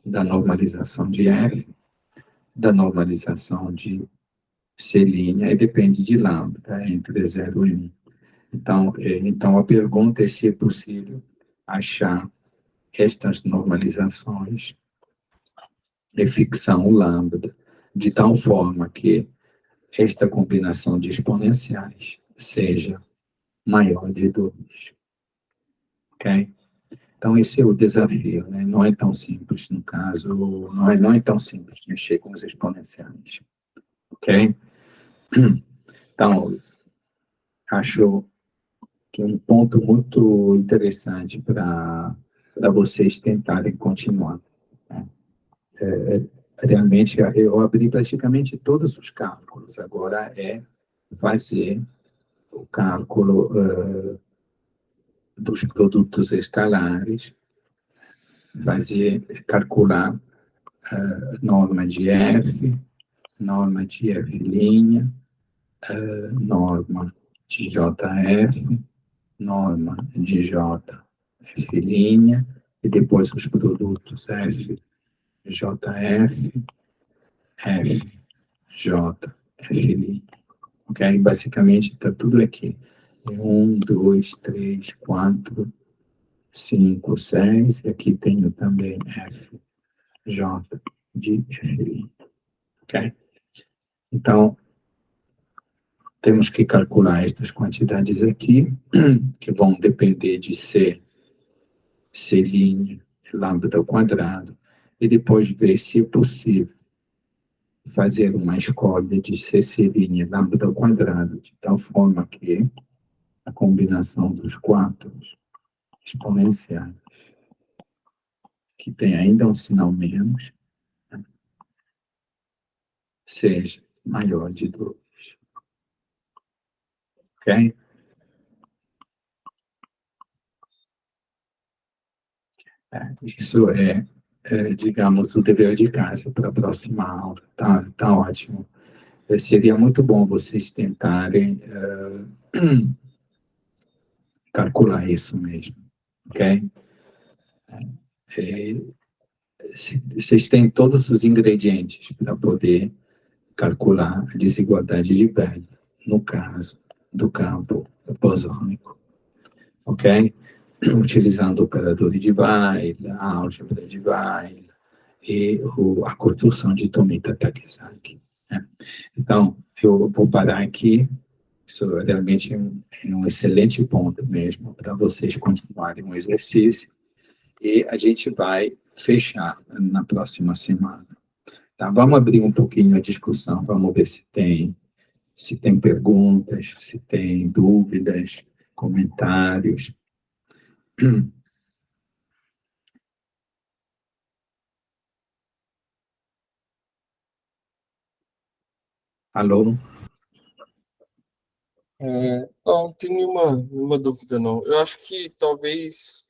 da normalização de F, da normalização de C' e depende de lambda, entre 0 e 1. Então, a pergunta é se é possível achar estas normalizações e fixar um lambda de tal forma que esta combinação de exponenciais seja maior de 2. Ok? Então, esse é o desafio, né? Não é tão simples, no caso, não é tão simples mexer com os exponenciais. Ok? Então, acho que é um ponto muito interessante para vocês tentarem continuar. Né? Realmente, eu abri praticamente todos os cálculos, agora é fazer o cálculo dos produtos escalares, calcular norma de F, norma de F', norma de JF, norma de JF', e depois os produtos F, JF, F, J, F'. Ok? Basicamente está tudo aqui. 1, 2, 3, 4, 5, 6, e aqui tenho também F, J, de F'. Ok? Então, temos que calcular estas quantidades aqui, que vão depender de C', lambda ao quadrado, e depois ver se é possível fazer uma escolha de C', lambda ao quadrado, de tal forma que a combinação dos 4 exponenciais, que tem ainda um sinal menos, né, seja maior de 2. Ok? Isso digamos, o dever de casa para a próxima aula. Tá ótimo. Seria muito bom vocês tentarem calcular isso mesmo, ok? Vocês têm todos os ingredientes para poder calcular a desigualdade de Bell, no caso do campo bosônico, ok? Utilizando operadores de Weyl, a álgebra de Weyl e a construção de Tomita-Takezaki. Né? Então, eu vou parar aqui. Isso realmente é um excelente ponto mesmo para vocês continuarem o exercício. E a gente vai fechar na próxima semana. Tá? Vamos abrir um pouquinho a discussão, vamos ver se tem perguntas, se tem dúvidas, comentários. Alô? Não tem nenhuma dúvida, não. Eu acho que talvez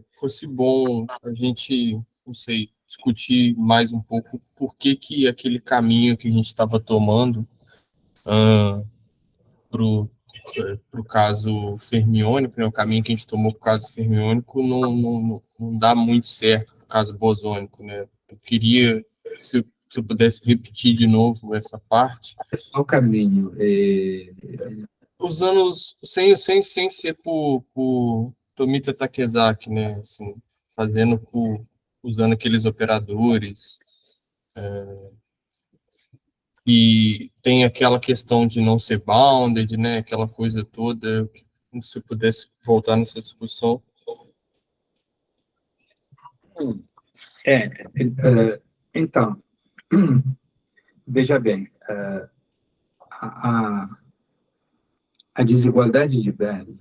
fosse bom a gente, não sei, discutir mais um pouco por que aquele caminho que a gente estava tomando para o caso fermiônico, né, o caminho que a gente tomou para o caso fermiônico não dá muito certo para o caso bosônico. Né? Eu queria, se eu pudesse repetir de novo essa parte. Qual o caminho? Usando sem ser por Tomita Takezaki, né? Assim, fazendo por usando aqueles operadores, e tem aquela questão de não ser bounded, né, aquela coisa toda, se eu pudesse voltar nessa discussão. Então, veja bem, a desigualdade de Bell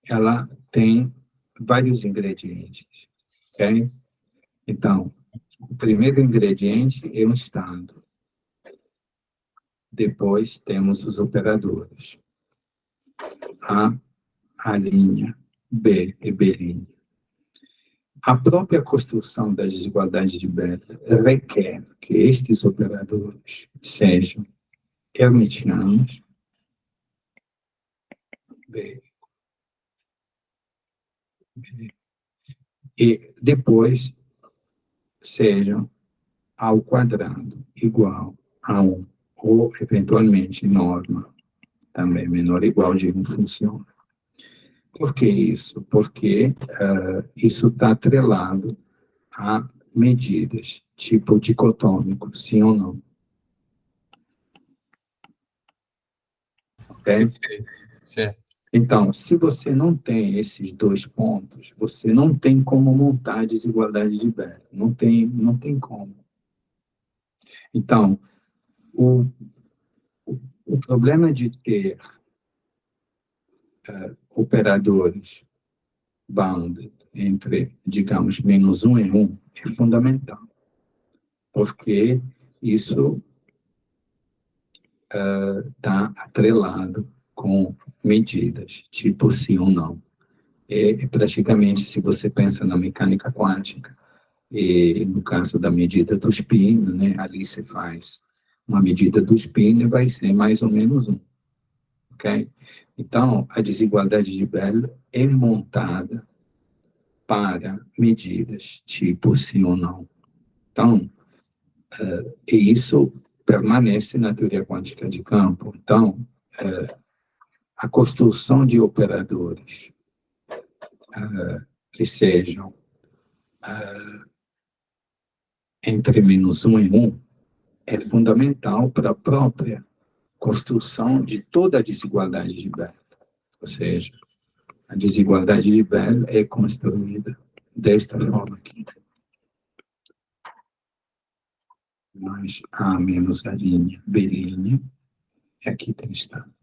ela tem vários ingredientes, ok? Então, o primeiro ingrediente é um estado. Depois temos os operadores. A linha, B e B'. A própria construção das desigualdades de Bell requer que estes operadores sejam hermitianos, B, e depois sejam ao quadrado igual a 1, ou, eventualmente, norma, também menor ou igual de 1 funciona. Por que isso? Porque isso está atrelado a medidas, tipo dicotômico, sim ou não. Ok? Certo. Então, se você não tem esses dois pontos, você não tem como montar a desigualdade de Bell. Não tem como. Então, o problema de ter operadores bounded entre, digamos, -1 e 1 é fundamental, porque isso está atrelado com medidas, tipo sim ou não. E, praticamente, se você pensa na mecânica quântica, e no caso da medida do spin, né, ali você faz uma medida do spin e vai ser mais ou menos 1. Ok? Então, a desigualdade de Bell é montada para medidas tipo sim ou não. Então, e isso permanece na teoria quântica de campo. Então, a construção de operadores que sejam entre -1 e 1 é fundamental para a própria construção de toda a desigualdade de Bell. Ou seja, a desigualdade de Bell é construída desta forma aqui. Mais A menos a linha, B', e aqui tem estado.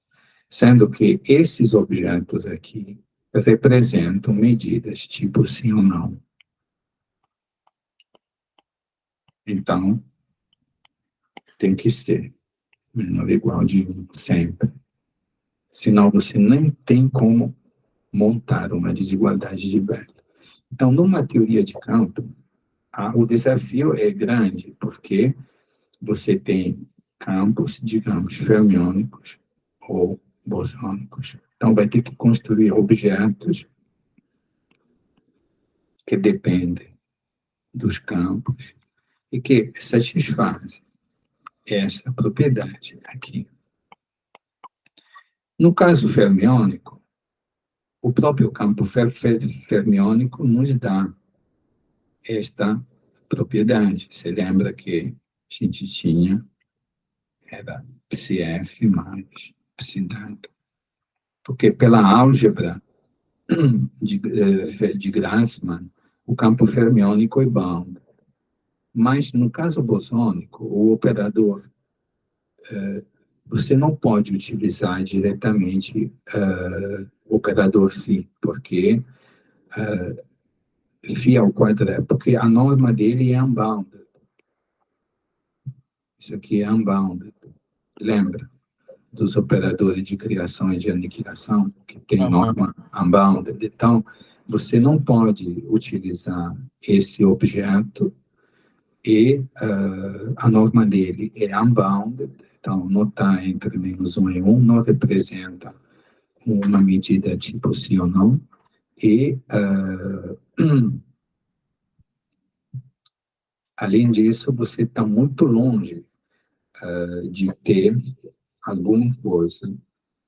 Sendo que esses objetos aqui representam medidas tipo sim ou não. Então, tem que ser menor ou igual de 1 sempre. Senão, você nem tem como montar uma desigualdade de Bell. Então, numa teoria de campo, o desafio é grande, porque você tem campos, digamos, fermiônicos ou bosônicos. Então, vai ter que construir objetos que dependem dos campos e que satisfazem essa propriedade aqui. No caso fermiônico, o próprio campo fermiônico nos dá esta propriedade. Você lembra que a gente tinha, era psi-f mais psi-dado. Porque pela álgebra de Grassmann, o campo fermiônico é bound. Mas, no caso bosônico, o operador, você não pode utilizar diretamente o operador φ, porque φ ao quadrado, porque a norma dele é unbounded. Isso aqui é unbounded. Lembra dos operadores de criação e de aniquilação, que tem norma unbounded? Então, você não pode utilizar esse objeto e a norma dele é unbounded, então não está entre -1 e 1, não representa uma medida tipo sim ou não, e além disso, você está muito longe de ter alguma coisa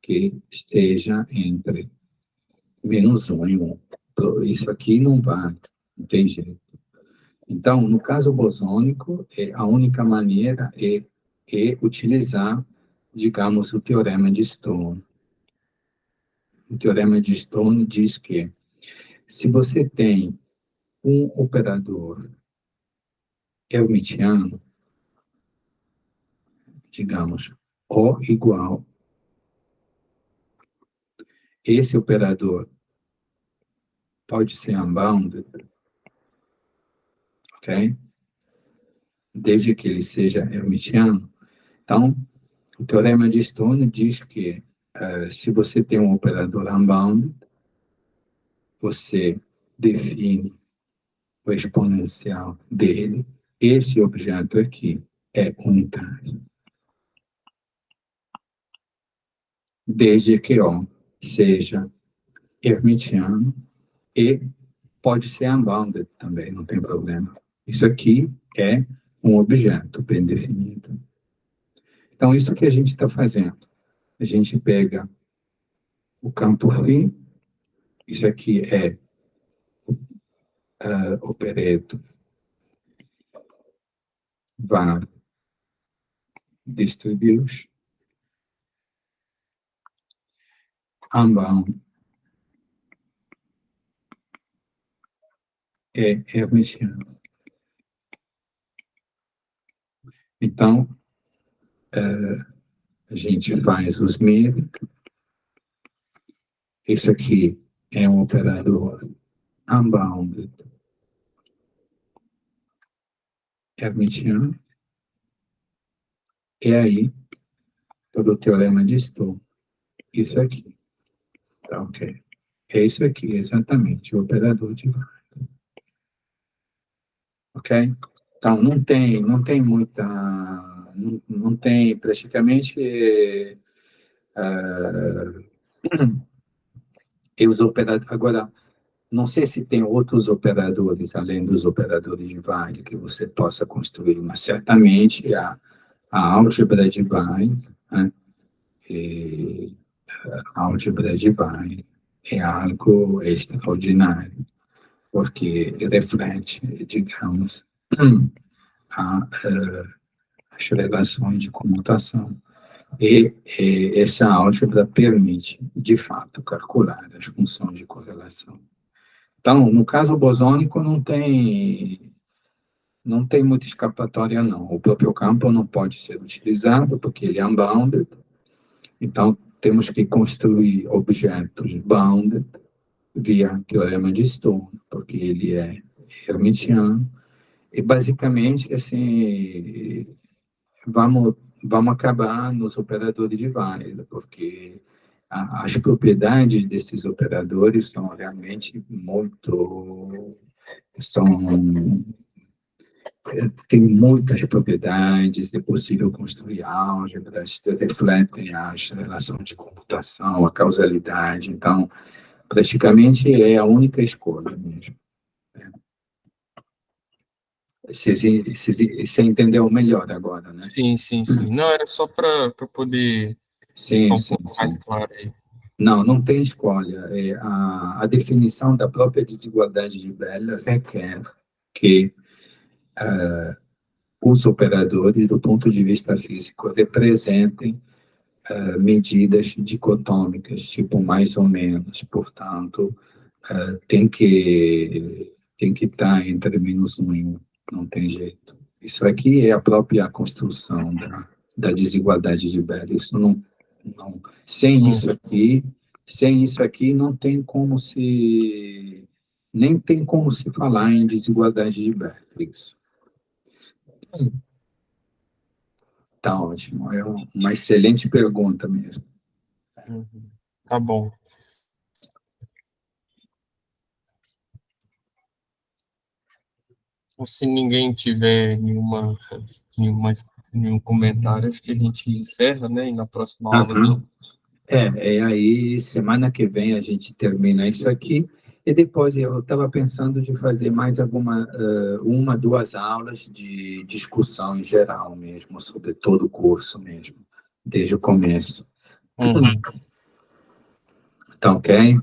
que esteja entre -1 e 1. Isso aqui não vai, não tem jeito. Então, no caso bosônico, a única maneira é utilizar, digamos, o teorema de Stone. O teorema de Stone diz que se você tem um operador hermitiano, digamos, O igual, esse operador pode ser unbounded, ok? Desde que ele seja hermitiano. Então, o teorema de Stone diz que se você tem um operador unbounded, você define o exponencial dele, esse objeto aqui é unitário. Desde que O seja hermitiano e pode ser unbounded também, não tem problema. Isso aqui é um objeto bem definido. Então, isso que a gente está fazendo. A gente pega o campo φ, isso aqui é opereto var distribution, unbound é hermitiano. Então, a gente faz os mir. Isso aqui é um operador unbounded hermitiano. E aí, todo o teorema de Stone, isso aqui. Tá, ok. É isso aqui, exatamente, o operador de Weyl. Ok? Então, não tem muita... Não tem praticamente... os operadores... Agora, não sei se tem outros operadores, além dos operadores de Weyl, que você possa construir, mas certamente a álgebra de Weyl, né? A álgebra de Weyl é algo extraordinário, porque reflete, digamos, as relações de comutação. E essa álgebra permite, de fato, calcular as funções de correlação. Então, no caso bosônico, não tem muita escapatória, não. O próprio campo não pode ser utilizado, porque ele é unbounded. Então, temos que construir objetos bounded via teorema de Stone, porque ele é hermitiano. E, basicamente, assim, vamos acabar nos operadores de Weyl, porque as propriedades desses operadores são realmente tem muitas propriedades, é possível construir álgebras que refletem as relações de computação, a causalidade, então, praticamente é a única escolha mesmo. Você entendeu melhor agora, né? Sim. Não, era só para poder ficar um pouco mais claro aí. Não tem escolha. A definição da própria desigualdade de Weyl requer que os operadores, do ponto de vista físico, representem medidas dicotômicas, tipo mais ou menos. Portanto, tem que estar entre -1 e 1, não tem jeito. Isso aqui é a própria construção da desigualdade de Weyl. Isso não, sem isso aqui, não tem como nem tem como se falar em desigualdade de Weyl. Isso. Tá ótimo, é uma excelente pergunta mesmo. Tá bom. Ou se ninguém tiver nenhum comentário, acho que a gente encerra, né? E na próxima aula. Aí semana que vem a gente termina isso aqui, e depois eu estava pensando de fazer mais uma, 2 aulas de discussão em geral mesmo, sobre todo o curso mesmo, desde o começo. Uhum. Tá ok?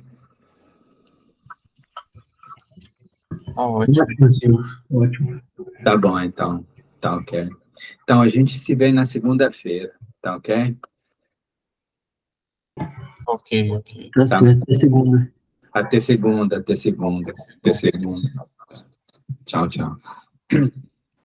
Tá ótimo. Ótimo, Silvio. Ótimo. Tá bom, então. Tá ok. Então, a gente se vê na segunda-feira, tá ok? Ok, ok. Tá certo. Até segunda. Até segunda, até segunda, até segunda. Tchau, tchau.